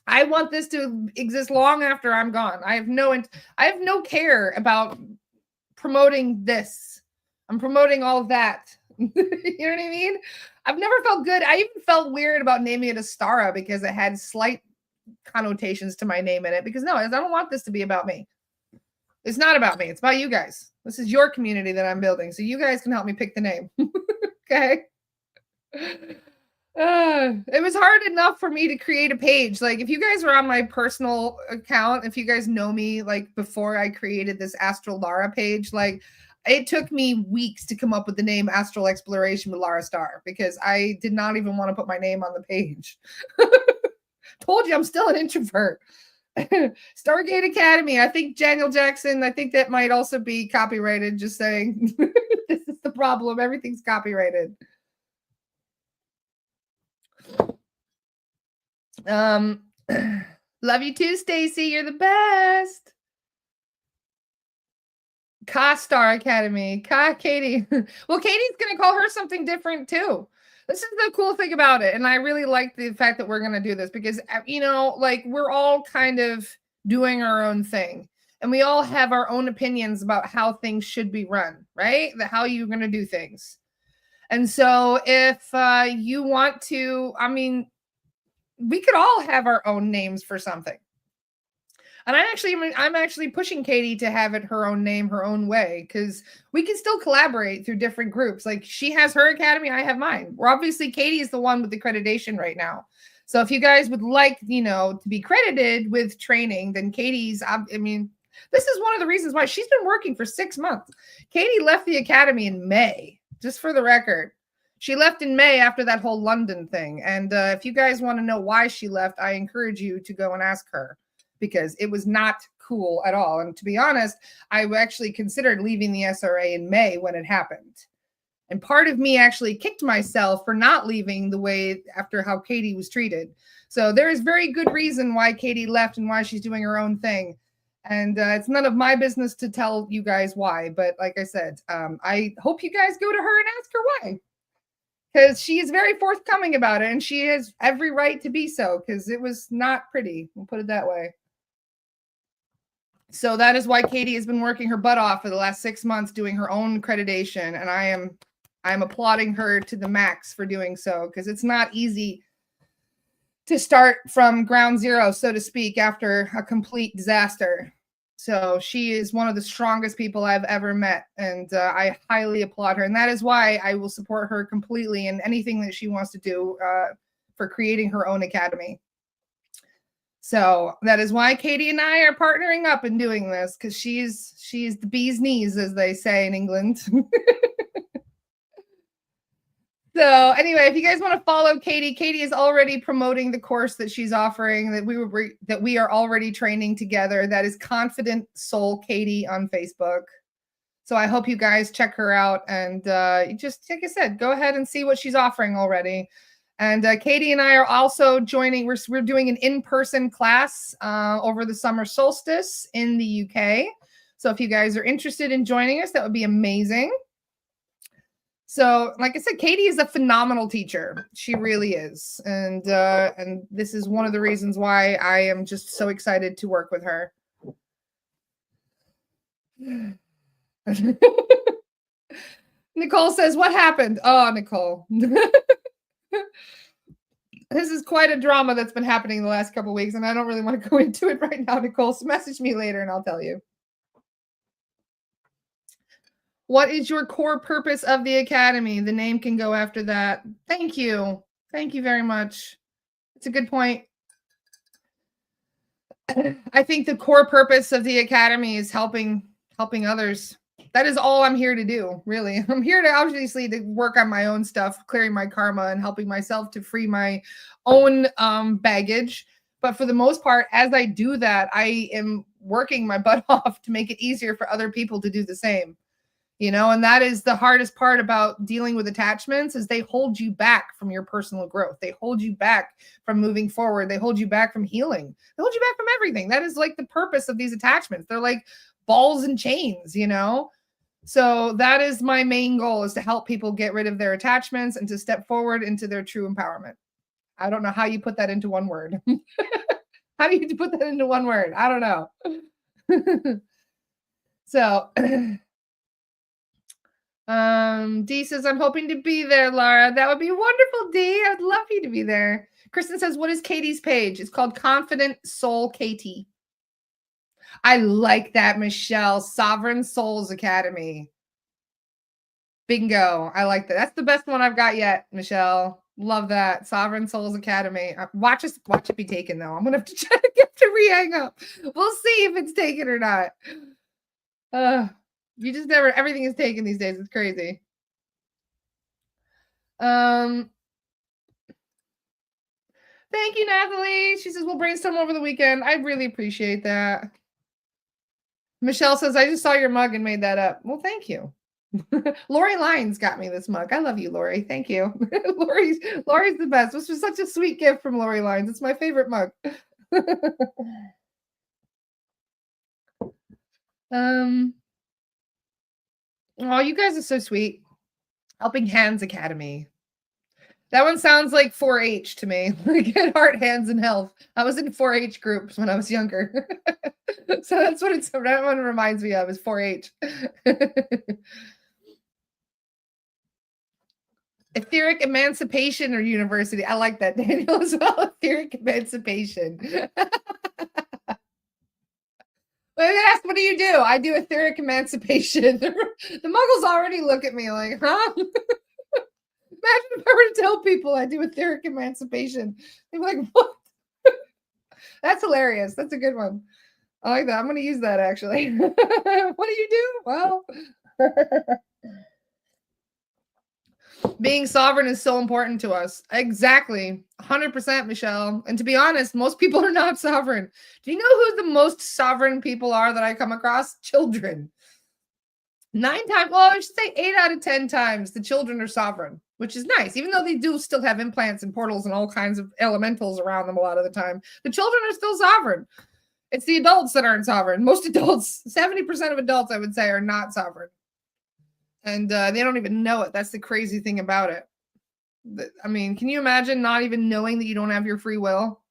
I want this to exist long after I'm gone. I have no care about promoting this. I'm promoting all of that. You know what I mean? I've never felt good. I even felt weird about naming it Astara because it had slight connotations to my name in it. Because no, I don't want this to be about me. It's not about me. It's about you guys. This is your community that I'm building. So you guys can help me pick the name. Okay. It was hard enough for me to create a page. Like, if you guys were on my personal account, if you guys know me, like before I created this Astral Lara page, like it took me weeks to come up with the name Astral Exploration with Lara Star because I did not even want to put my name on the page. Told you I'm still an introvert. Stargate Academy. I think Daniel Jackson, I think that might also be copyrighted, just saying. This is the problem. Everything's copyrighted. Love you too, Stacy. You're the best. Star Academy. Katie. Well, Katie's gonna call her something different too. This is the cool thing about it. And I really like the fact that we're gonna do this because like we're all kind of doing our own thing. And we all have our own opinions about how things should be run, right? How you're gonna do things. And so if you want to, we could all have our own names for something. And I'm actually pushing Katie to have it her own name, her own way, because we can still collaborate through different groups. Like she has her academy, I have mine. We're obviously Katie is the one with the accreditation right now. So if you guys would like, to be credited with training, then Katie's, this is one of the reasons why she's been working for 6 months. Katie left the academy in May, just for the record. She left in May after that whole London thing. And if you guys want to know why she left, I encourage you to go and ask her because it was not cool at all. And to be honest, I actually considered leaving the SRA in May when it happened. And part of me actually kicked myself for not leaving the way after how Katie was treated. So there is very good reason why Katie left and why she's doing her own thing. And it's none of my business to tell you guys why. But like I said, I hope you guys go to her and ask her why. Because she is very forthcoming about it. And she has every right to be so because it was not pretty. We'll put it that way. So that is why Katie has been working her butt off for the last 6 months doing her own accreditation. And I'm applauding her to the max for doing so because it's not easy to start from ground zero, so to speak, after a complete disaster. So she is one of the strongest people I've ever met. And I highly applaud her. And that is why I will support her completely in anything that she wants to do for creating her own academy. So that is why Katie and I are partnering up and doing this because she's the bee's knees, as they say in England. So anyway, if you guys want to follow Katie, Katie is already promoting the course that she's offering that we are already training together. That is Confident Soul Katie on Facebook. So I hope you guys check her out and just like I said, go ahead and see what she's offering already. And Katie and I are also joining. We're doing an in-person class over the summer solstice in the UK. So if you guys are interested in joining us, that would be amazing. So, like I said, Katie is a phenomenal teacher. She really is. And this is one of the reasons why I am just so excited to work with her. Nicole says, what happened? Oh, Nicole. This is quite a drama that's been happening the last couple of weeks, and I don't really want to go into it right now, Nicole. So message me later and I'll tell you. What is your core purpose of the academy? The name can go after that. Thank you. Thank you very much. It's a good point. I think the core purpose of the academy is helping others. That is all I'm here to do, really. I'm here to obviously to work on my own stuff, clearing my karma and helping myself to free my own baggage. But for the most part, as I do that, I am working my butt off to make it easier for other people to do the same. And that is the hardest part about dealing with attachments is they hold you back from your personal growth. They hold you back from moving forward. They hold you back from healing. They hold you back from everything. That is like the purpose of these attachments. They're like balls and chains, So that is my main goal is to help people get rid of their attachments and to step forward into their true empowerment. I don't know how you put that into one word. How do you put that into one word? I don't know. So D says, I'm hoping to be there, Laura. That would be wonderful, D. I'd love you to be there. Kristen says, what is Katie's page? It's called Confident Soul Katie. I like that, Michelle. Sovereign Souls Academy. Bingo. I like that. That's the best one I've got yet, Michelle. Love that. Sovereign Souls Academy. Watch it be taken, though. I'm going to have to try to get to re-hang up. We'll see if it's taken or not. You just never, everything is taken these days. It's crazy. Thank you, Natalie. She says, we'll brainstorm over the weekend. I really appreciate that. Michelle says, I just saw your mug and made that up. Well, thank you. Lori Lyons got me this mug. I love you, Lori. Thank you. Lori's the best. This was such a sweet gift from Lori Lyons. It's my favorite mug. Oh, you guys are so sweet. Helping Hands Academy. That one sounds like 4-H to me. Like at Heart, Hands, and Health. I was in 4-H groups when I was younger. So that's what that one reminds me of is 4-H. Etheric Emancipation or University. I like that, Daniel, as well. Etheric Emancipation. Ask, what do you do? I do etheric emancipation. The muggles already look at me like, huh? Imagine if I were to tell people I do etheric emancipation. They'd be like, what? That's hilarious. That's a good one. I like that. I'm going to use that, actually. What do you do? Well, being sovereign is so important to us. Exactly. 100%, Michelle. And to be honest, most people are not sovereign. Do you know who the most sovereign people are that I come across? Children. 9 times, well, I should say 8 out of 10 times the children are sovereign, which is nice, even though they do still have implants and portals and all kinds of elementals around them a lot of the time. The children are still sovereign. It's the adults that aren't sovereign. Most adults, 70% of adults, I would say, are not sovereign. And they don't even know it. That's the crazy thing about it. I mean, can you imagine not even knowing that you don't have your free will?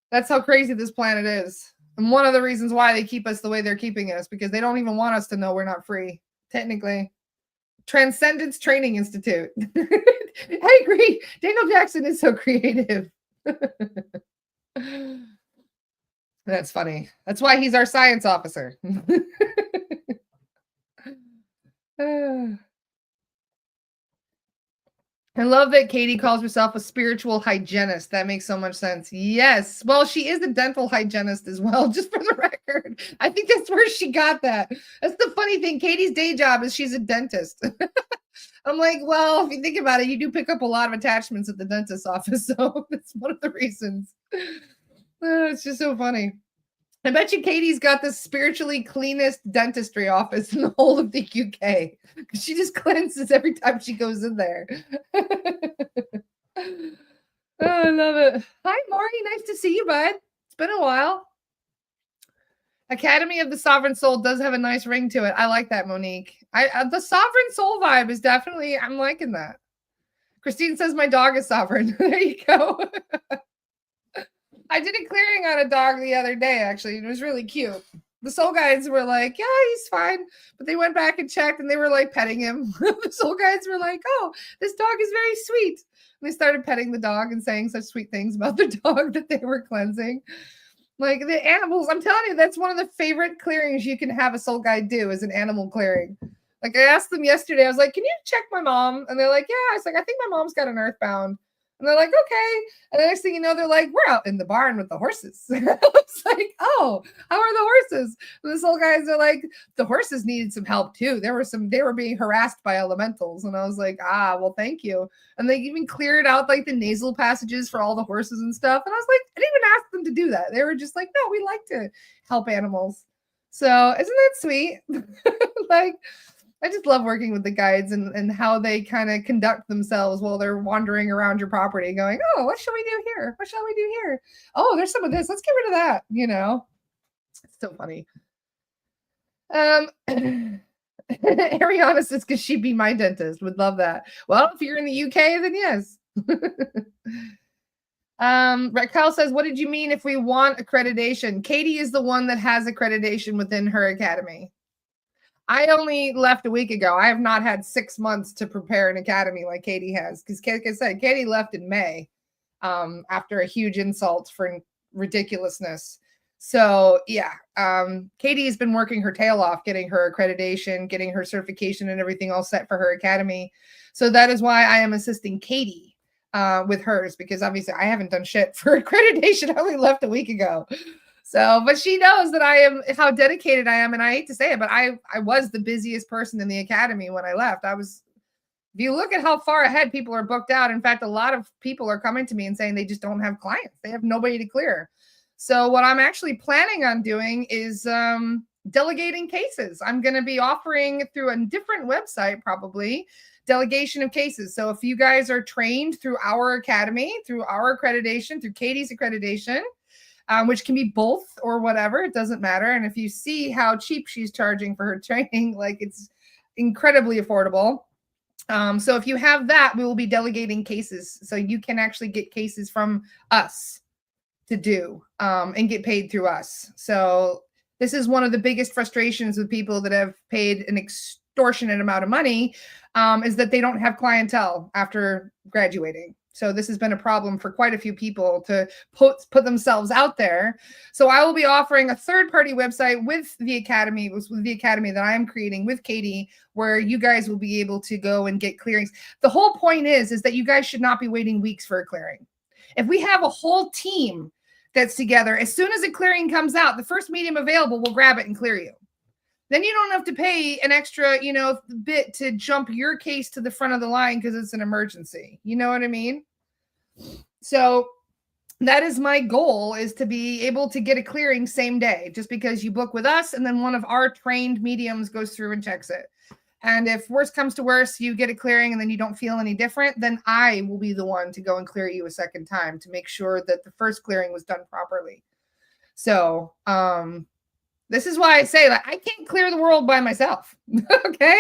That's how crazy this planet is. And one of the reasons why they keep us the way they're keeping us, because they don't even want us to know we're not free, technically. Transcendence Training Institute. I agree. Daniel Jackson is so creative. That's funny. That's why he's our science officer. I love that Katie calls herself a spiritual hygienist. That makes so much sense. Yes. Well, she is a dental hygienist as well, just for the record. I think that's where she got that. That's the funny thing. Katie's day job is she's a dentist. I'm like, well, if you think about it, you do pick up a lot of attachments at the dentist's office. So that's one of the reasons. It's just so funny. I bet you Katie's got the spiritually cleanest dentistry office in the whole of the UK. She just cleanses every time she goes in there. Oh, I love it. Hi, Maury. Nice to see you, bud. It's been a while. Academy of the Sovereign Soul does have a nice ring to it. I like that, Monique. The Sovereign Soul vibe is definitely, I'm liking that. Christine says my dog is sovereign. There you go. I did a clearing on a dog the other day, actually. It was really cute. The soul guides were like, yeah, he's fine. But they went back and checked and they were like petting him. The soul guides were like, oh, this dog is very sweet. And they started petting the dog and saying such sweet things about the dog that they were cleansing. Like the animals, I'm telling you, that's one of the favorite clearings you can have a soul guide do is an animal clearing. Like I asked them yesterday, I was like, can you check my mom? And they're like, yeah. I was like, I think my mom's got an earthbound. And they're like, okay. And the next thing you know, they're like, we're out in the barn with the horses. I was like, oh, how are the horses? And the soul guys are like, the horses needed some help too. They were being harassed by elementals. And I was like, well, thank you. And they even cleared out like the nasal passages for all the horses and stuff. And I was like, I didn't even ask them to do that. They were just like, no, we like to help animals. So isn't that sweet? Like, I just love working with the guides and how they kind of conduct themselves while they're wandering around your property going, oh, what shall we do here? What shall we do here? Oh, there's some of this. Let's get rid of that. You know, it's so funny. Ariana says, could she be my dentist? Would love that. Well, if you're in the UK, then yes. Raquel says, what did you mean if we want accreditation? Katie is the one that has accreditation within her academy. I only left a week ago. I have not had 6 months to prepare an academy like Katie has. Because like I said, Katie left in May after a huge insult for ridiculousness. So yeah, Katie has been working her tail off, getting her accreditation, getting her certification and everything all set for her academy. So that is why I am assisting Katie with hers, because obviously I haven't done shit for accreditation. I only left a week ago. So, but she knows that I am, how dedicated I am. And I hate to say it, but I was the busiest person in the academy when I left. If you look at how far ahead people are booked out, in fact, a lot of people are coming to me and saying they just don't have clients. They have nobody to clear. So what I'm actually planning on doing is delegating cases. I'm going to be offering through a different website, probably, delegation of cases. So if you guys are trained through our academy, through our accreditation, through Katie's accreditation, which can be both or whatever, it doesn't matter. And if you see how cheap she's charging for her training, like it's incredibly affordable. So if you have that, we will be delegating cases. So you can actually get cases from us to do and get paid through us. So this is one of the biggest frustrations with people that have paid an extortionate amount of money is that they don't have clientele after graduating. So this has been a problem for quite a few people to put themselves out there. So I will be offering a third-party website with the academy that I am creating with Katie, where you guys will be able to go and get clearings. The whole point is that you guys should not be waiting weeks for a clearing. If we have a whole team that's together, as soon as a clearing comes out, the first medium available will grab it and clear you. Then you don't have to pay an extra, bit to jump your case to the front of the line because it's an emergency. You know what I mean? So that is my goal, is to be able to get a clearing same day, just because you book with us and then one of our trained mediums goes through and checks it. And if worse comes to worse, you get a clearing and then you don't feel any different, then I will be the one to go and clear you a second time to make sure that the first clearing was done properly. So, this is why I say that I can't clear the world by myself. Okay.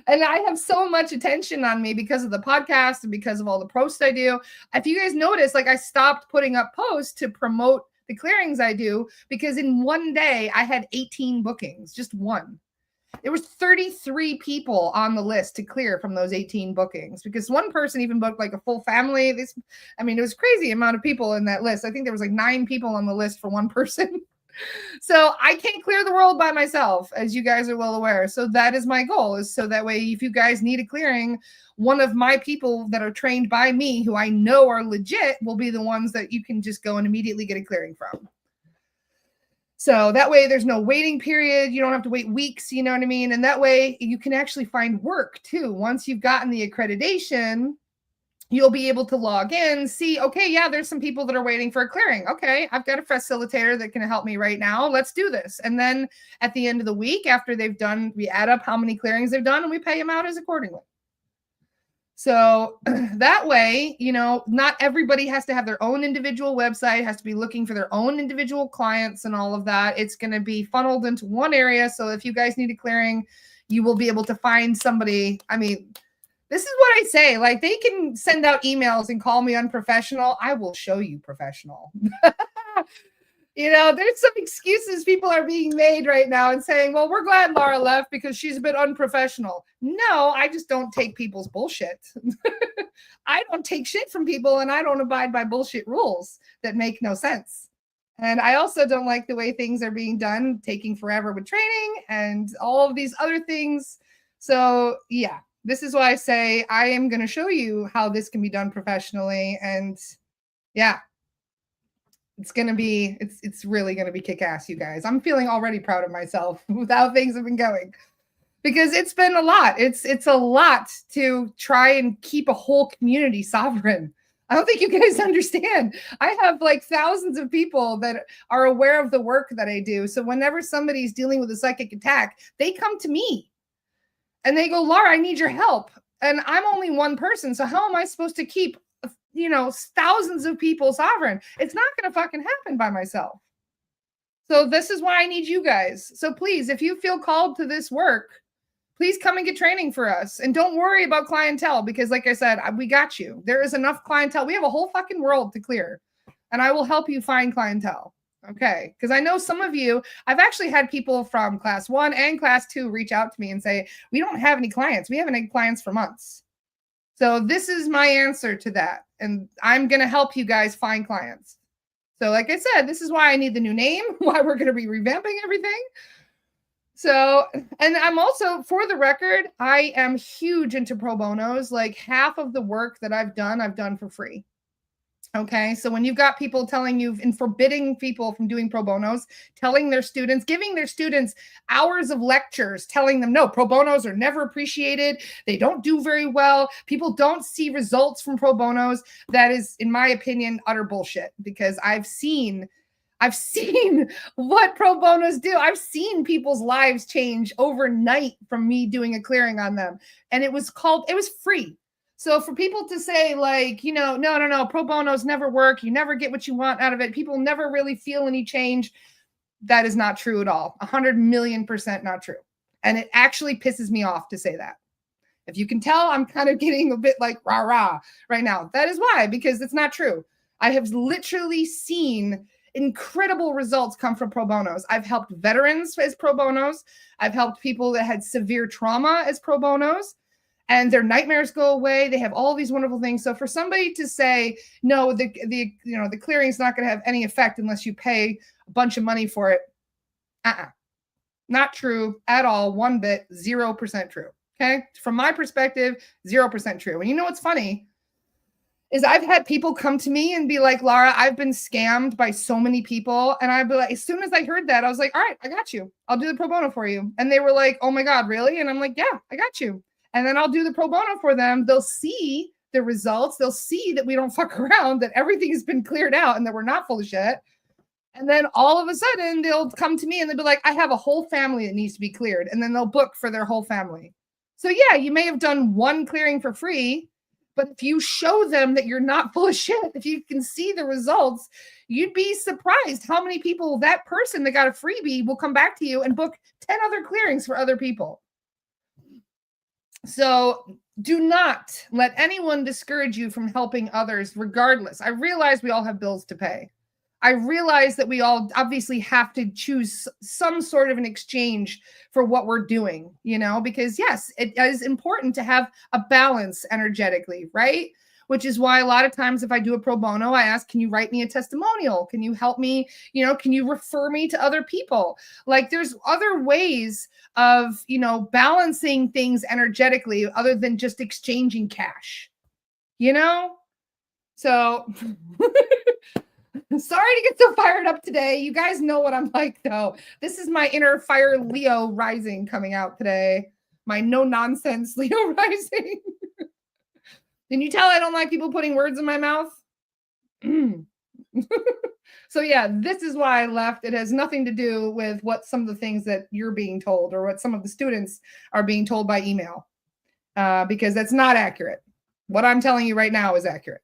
And I have so much attention on me because of the podcast and because of all the posts I do. If you guys notice, like I stopped putting up posts to promote the clearings I do, because in one day I had 18 bookings, just one. There was 33 people on the list to clear from those 18 bookings, because one person even booked like a full family. It was crazy amount of people in that list. I think there was like 9 people on the list for one person. So I can't clear the world by myself, as you guys are well aware. So that is my goal, is so that way, if you guys need a clearing, one of my people that are trained by me, who I know are legit, will be the ones that you can just go and immediately get a clearing from. So that way there's no waiting period. You don't have to wait weeks, you know what I mean? And that way you can actually find work too. Once you've gotten the accreditation, you'll be able to log in, see, okay, yeah, there's some people that are waiting for a clearing. Okay, I've got a facilitator that can help me right now. Let's do this. And then at the end of the week, after they've done, we add up how many clearings they've done and we pay them out as accordingly. So that way, not everybody has to have their own individual website, has to be looking for their own individual clients and all of that. It's going to be funneled into one area. So if you guys need a clearing, you will be able to find somebody. This is what I say. Like, they can send out emails and call me unprofessional. I will show you professional. There's some excuses people are being made right now and saying, well, we're glad Laura left because she's a bit unprofessional. No, I just don't take people's bullshit. I don't take shit from people, and I don't abide by bullshit rules that make no sense. And I also don't like the way things are being done, taking forever with training and all of these other things. So yeah. This is why I say I am going to show you how this can be done professionally. And yeah, it's really going to be kick-ass, you guys. I'm feeling already proud of myself with how things have been going, because it's been a lot. It's a lot to try and keep a whole community sovereign. I don't think you guys understand. I have like thousands of people that are aware of the work that I do. So whenever somebody's dealing with a psychic attack, they come to me. And they go, Laura, I need your help. And I'm only one person. So how am I supposed to keep, thousands of people sovereign? It's not going to fucking happen by myself. So this is why I need you guys. So please, if you feel called to this work, please come and get training for us. And don't worry about clientele, because like I said, we got you. There is enough clientele. We have a whole fucking world to clear. And I will help you find clientele. Okay. Because I know some of you, I've actually had people from class 1 and class 2 reach out to me and say, we don't have any clients. We haven't had clients for months. So this is my answer to that. And I'm going to help you guys find clients. So like I said, this is why I need the new name, why we're going to be revamping everything. So, and I'm also, for the record, I am huge into pro bonos. Like half of the work that I've done for free. Okay. So when you've got people telling you and forbidding people from doing pro bonos, telling their students, giving their students hours of lectures, telling them, no, pro bonos are never appreciated. They don't do very well. People don't see results from pro bonos. That is, in my opinion, utter bullshit, because I've seen what pro bonos do. I've seen people's lives change overnight from me doing a clearing on them. And it was free. So for people to say like, no, pro bonos never work. You never get what you want out of it. People never really feel any change. That is not true at all. 100,000,000% not true. And it actually pisses me off to say that. If you can tell, I'm kind of getting a bit like rah rah right now. That is why, because it's not true. I have literally seen incredible results come from pro bonos. I've helped veterans as pro bonos. I've helped people that had severe trauma as pro bonos, and their nightmares go away. They have all these wonderful things. So for somebody to say, no, the clearing is not going to have any effect unless you pay a bunch of money for it. Not true at all. One bit, 0% true. Okay. From my perspective, 0% true. And you know what's funny is I've had people come to me and be like, Laura, I've been scammed by so many people. And I'd be like, as soon as I heard that, I was like, all right, I got you. I'll do the pro bono for you. And they were like, oh my God, really? And I'm like, yeah, I got you. And then I'll do the pro bono for them. They'll see the results. They'll see that we don't fuck around, that everything has been cleared out and that we're not full of shit. And then all of a sudden they'll come to me and they'll be like, I have a whole family that needs to be cleared. And then they'll book for their whole family. So yeah, you may have done one clearing for free, but if you show them that you're not full of shit, if you can see the results, you'd be surprised how many people, that person that got a freebie, will come back to you and book 10 other clearings for other people. So do not let anyone discourage you from helping others regardless. I realize we all have bills to pay. I realize that we all obviously have to choose some sort of an exchange for what we're doing, because yes, it is important to have a balance energetically, right? Which is why a lot of times if I do a pro bono, I ask, can you write me a testimonial? Can you help me? Can you refer me to other people? Like there's other ways of, balancing things energetically other than just exchanging cash, So sorry to get so fired up today. You guys know what I'm like, though. This is my inner fire Leo rising coming out today. My no nonsense Leo rising. Can you tell I don't like people putting words in my mouth? So yeah, this is why I left. It has nothing to do with what some of the things that you're being told or what some of the students are being told by email, because that's not accurate. What I'm telling you right now is accurate.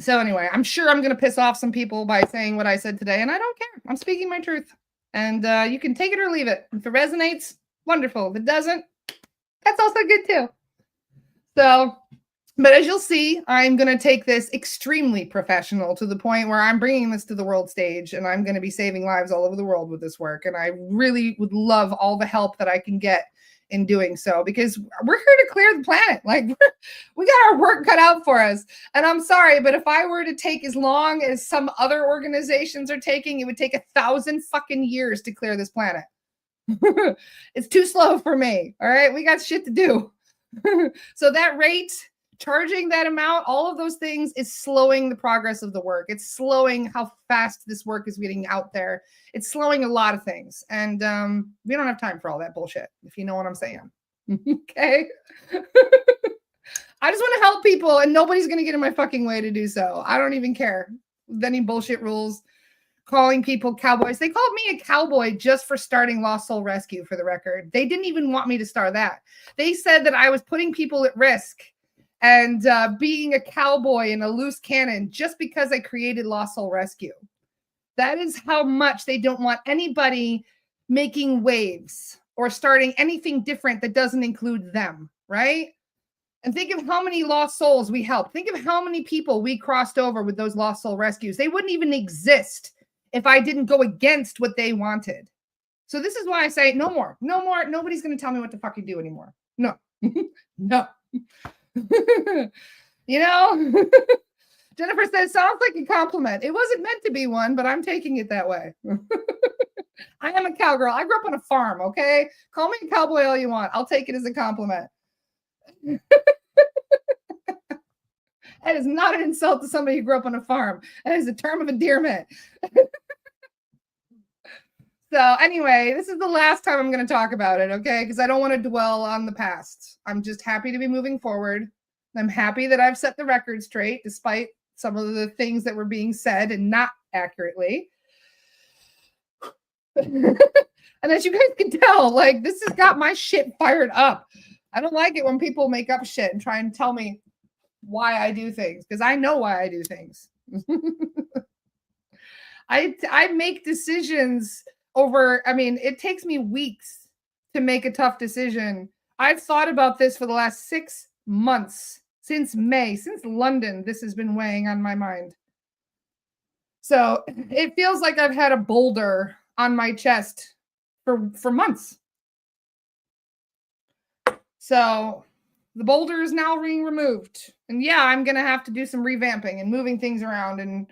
So anyway, I'm sure I'm going to piss off some people by saying what I said today, and I don't care. I'm speaking my truth, and you can take it or leave it. If it resonates, wonderful. If it doesn't, that's also good too. So, but as you'll see, I'm going to take this extremely professional to the point where I'm bringing this to the world stage, and I'm going to be saving lives all over the world with this work. And I really would love all the help that I can get in doing so, because we're here to clear the planet. Like we got our work cut out for us. And I'm sorry, but if I were to take as long as some other organizations are taking, it would take 1,000 fucking years to clear this planet. It's too slow for me. All right. We got shit to do. So that rate, charging that amount, all of those things is slowing the progress of the work. It's slowing how fast this work is getting out there. It's slowing a lot of things. And we don't have time for all that bullshit, if you know what I'm saying. Okay. I just want to help people, and nobody's going to get in my fucking way to do so. I don't even care. Any bullshit rules, calling people cowboys. They called me a cowboy just for starting Lost Soul Rescue, for the record. They didn't even want me to start that. They said that I was putting people at risk and being a cowboy and a loose cannon just because I created Lost Soul Rescue. That is how much they don't want anybody making waves or starting anything different that doesn't include them, right? And think of how many lost souls we helped. Think of how many people we crossed over with those lost soul rescues. They wouldn't even exist if I didn't go against what they wanted. So this is why I say no more. No more. Nobody's going to tell me what to fucking do anymore. No. No. You know? Jennifer says, sounds like a compliment. It wasn't meant to be one, but I'm taking it that way. I am a cowgirl. I grew up on a farm, okay? Call me a cowboy all you want. I'll take it as a compliment. That is not an insult to somebody who grew up on a farm. That is a term of endearment. So anyway, this is the last time I'm going to talk about it, okay? Because I don't want to dwell on the past. I'm just happy to be moving forward. I'm happy that I've set the record straight, despite some of the things that were being said and not accurately. And as you guys can tell, like, this has got my shit fired up. I don't like it when people make up shit and try and tell me why I do things, because I know why I do things. I make decisions over, I mean, it takes me weeks to make a tough decision. I've thought about this for the last 6 months, since May, since London. This has been weighing on my mind. So it feels like I've had a boulder on my chest for months. So the boulder is now being removed. And yeah, I'm going to have to do some revamping and moving things around,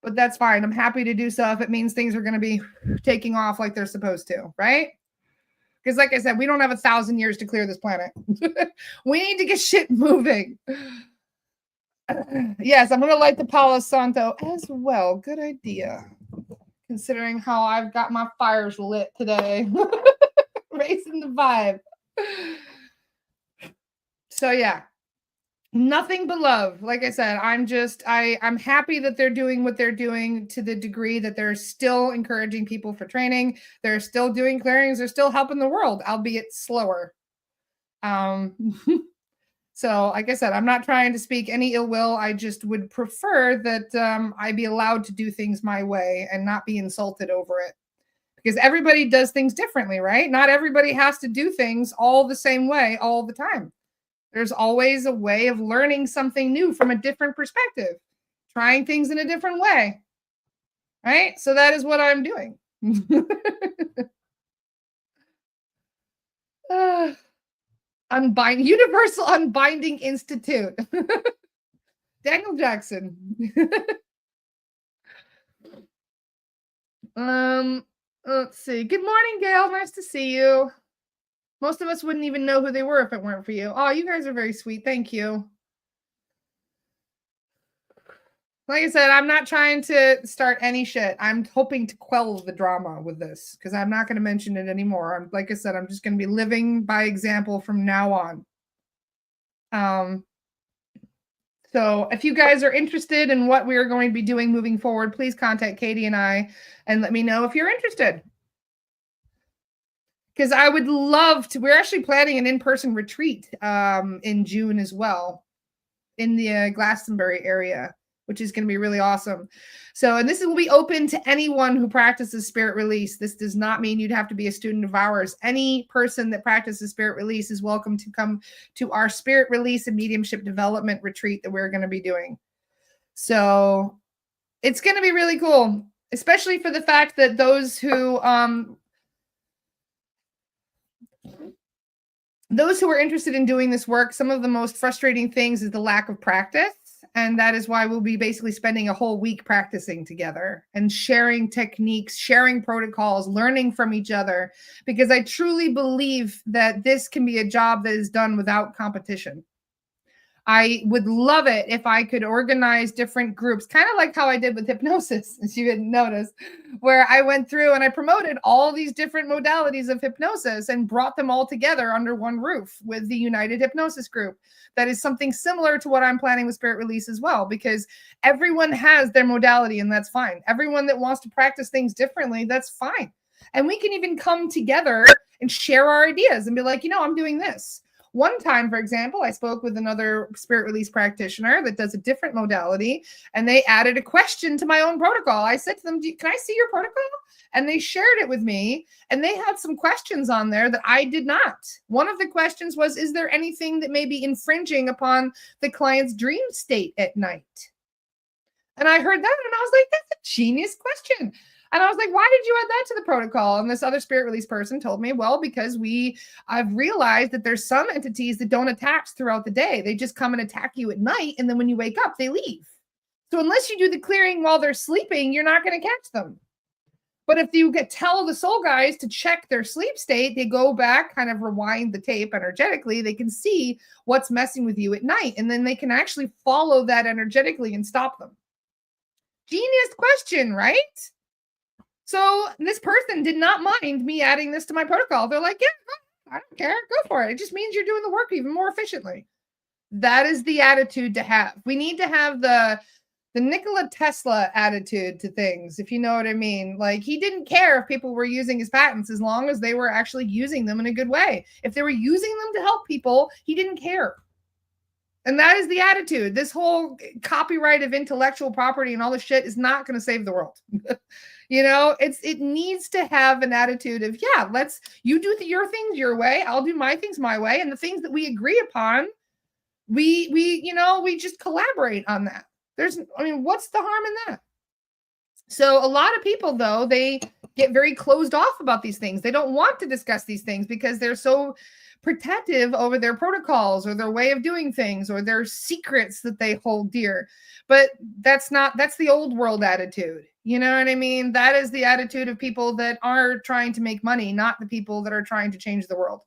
but that's fine. I'm happy to do so if it means things are going to be taking off like they're supposed to, right? Because like I said, we don't have 1,000 years to clear this planet. We need to get shit moving. Yes, I'm going to light the Palo Santo as well. Good idea. Considering how I've got my fires lit today. Raising the vibe. So yeah, nothing but love. Like I said, I'm happy that they're doing what they're doing, to the degree that they're still encouraging people for training. They're still doing clearings. They're still helping the world, albeit slower. So like I said, I'm not trying to speak any ill will. I just would prefer that I be allowed to do things my way and not be insulted over it. Because everybody does things differently, right? Not everybody has to do things all the same way all the time. There's always a way of learning something new from a different perspective, trying things in a different way, right? So that is what I'm doing. Universal Unbinding Institute. Daniel Jackson. Let's see. Good morning, Gail. Nice to see you. Most of us wouldn't even know who they were if it weren't for you. Oh, you guys are very sweet. Thank you. Like I said, I'm not trying to start any shit. I'm hoping to quell the drama with this, because I'm not going to mention it anymore. Like I said, I'm just going to be living by example from now on. So if you guys are interested in what we are going to be doing moving forward, please contact Katie and I and let me know if you're interested. Because I would love to. We're actually planning an in-person retreat in June as well, in the Glastonbury area, which is going to be really awesome. So, and this will be open to anyone who practices spirit release. This does not mean you'd have to be a student of ours. Any person that practices spirit release is welcome to come to our spirit release and mediumship development retreat that we're going to be doing. So it's going to be really cool, especially for the fact that those who are interested in doing this work, some of the most frustrating things is the lack of practice. And that is why we'll be basically spending a whole week practicing together and sharing techniques, sharing protocols, learning from each other, because I truly believe that this can be a job that is done without competition. I would love it if I could organize different groups, kind of like how I did with hypnosis, as you didn't notice, where I went through and I promoted all these different modalities of hypnosis and brought them all together under one roof with the United Hypnosis Group. That is something similar to what I'm planning with Spirit Release as well, because everyone has their modality and that's fine. Everyone that wants to practice things differently, that's fine. And we can even come together and share our ideas and be like, I'm doing this. One time, for example, I spoke with another spirit release practitioner that does a different modality, and they added a question to my own protocol. I said to them, can I see your protocol? And they shared it with me, and they had some questions on there that I did not. One of the questions was, is there anything that may be infringing upon the client's dream state at night? And I heard that, and I was like, that's a genius question. And I was like, why did you add that to the protocol? And this other spirit release person told me, well, because I've realized that there's some entities that don't attack throughout the day. They just come and attack you at night. And then when you wake up, they leave. So unless you do the clearing while they're sleeping, you're not going to catch them. But if you tell the soul guys to check their sleep state, they go back, kind of rewind the tape energetically. They can see what's messing with you at night. And then they can actually follow that energetically and stop them. Genius question, right? So this person did not mind me adding this to my protocol. They're like, yeah, I don't care. Go for it. It just means you're doing the work even more efficiently. That is the attitude to have. We need to have the Nikola Tesla attitude to things, if you know what I mean. Like, he didn't care if people were using his patents as long as they were actually using them in a good way. If they were using them to help people, he didn't care. And that is the attitude. This whole copyright of intellectual property and all this shit is not going to save the world. It needs to have an attitude of, yeah, you do your things your way. I'll do my things my way. And the things that we agree upon, we just collaborate on that. What's the harm in that? So a lot of people, though, they get very closed off about these things. They don't want to discuss these things because they're so protective over their protocols or their way of doing things or their secrets that they hold dear. But that's the old world attitude. You know what I mean? That is the attitude of people that are trying to make money, not the people that are trying to change the world.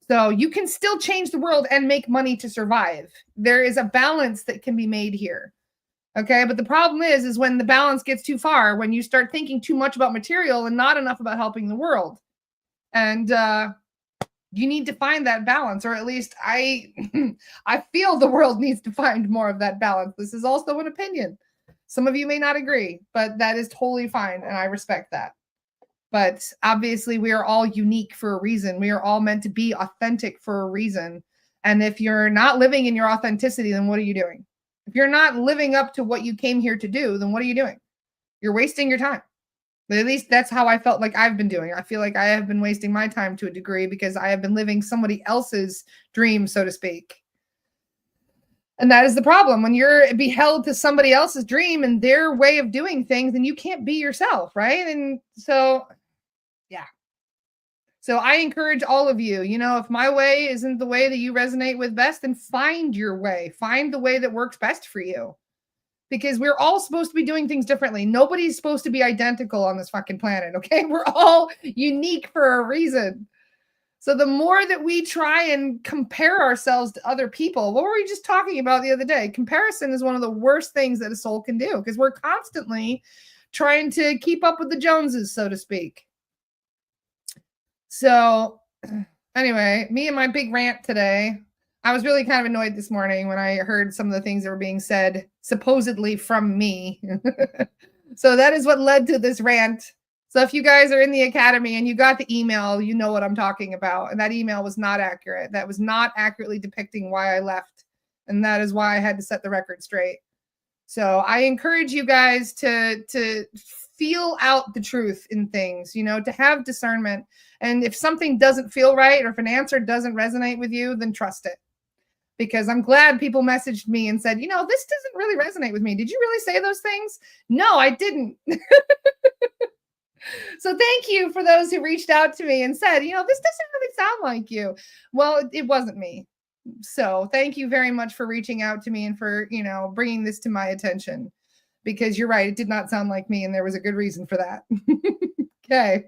So you can still change the world and make money to survive. There is a balance that can be made here. Okay. But the problem is when the balance gets too far, when you start thinking too much about material and not enough about helping the world. And, you need to find that balance, or at least I feel the world needs to find more of that balance. This is also an opinion. Some of you may not agree, but that is totally fine, and I respect that. But obviously, we are all unique for a reason. We are all meant to be authentic for a reason. And if you're not living in your authenticity, then what are you doing? If you're not living up to what you came here to do, then what are you doing? You're wasting your time. But at least that's how I felt like I've been doing. I feel like I have been wasting my time to a degree because I have been living somebody else's dream, so to speak. And that is the problem. When you're beheld to somebody else's dream and their way of doing things, then you can't be yourself, right? And so, yeah. So I encourage all of you, if my way isn't the way that you resonate with best, then find your way. Find the way that works best for you. Because we're all supposed to be doing things differently. Nobody's supposed to be identical on this fucking planet, okay? We're all unique for a reason. So the more that we try and compare ourselves to other people, what were we just talking about the other day? Comparison is one of the worst things that a soul can do because we're constantly trying to keep up with the Joneses, so to speak. So anyway, me and my big rant today. I was really kind of annoyed this morning when I heard some of the things that were being said, supposedly from me. So that is what led to this rant. So if you guys are in the academy and you got the email, you know what I'm talking about. And that email was not accurate. That was not accurately depicting why I left. And that is why I had to set the record straight. So I encourage you guys to feel out the truth in things, to have discernment. And if something doesn't feel right or if an answer doesn't resonate with you, then trust it. Because I'm glad people messaged me and said, this doesn't really resonate with me. Did you really say those things? No, I didn't. So thank you for those who reached out to me and said, this doesn't really sound like you. Well, it wasn't me. So thank you very much for reaching out to me and for, bringing this to my attention. Because you're right, it did not sound like me and there was a good reason for that. Okay.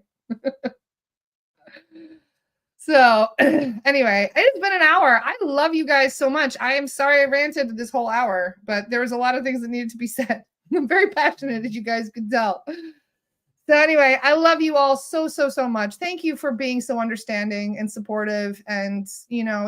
So anyway, it's been an hour. I love you guys so much. I am sorry I ranted this whole hour, but there was a lot of things that needed to be said. I'm very passionate, as you guys could tell. So anyway, I love you all so, so, so much. Thank you for being so understanding and supportive and,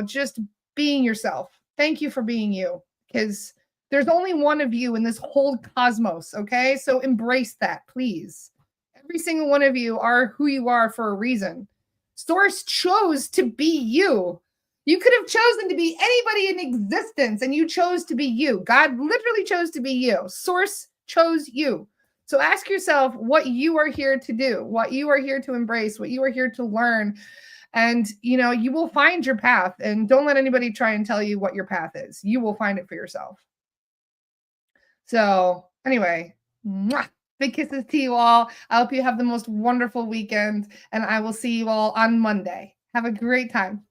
just being yourself. Thank you for being you, because there's only one of you in this whole cosmos, okay? So embrace that, please. Every single one of you are who you are for a reason. Source chose to be you. You could have chosen to be anybody in existence, and you chose to be you. God literally chose to be you. Source chose you. So ask yourself what you are here to do, what you are here to embrace, what you are here to learn. And you will find your path. And don't let anybody try and tell you what your path is. You will find it for yourself. So anyway, mwah, big kisses to you all. I hope you have the most wonderful weekend, and I will see you all on Monday. Have a great time.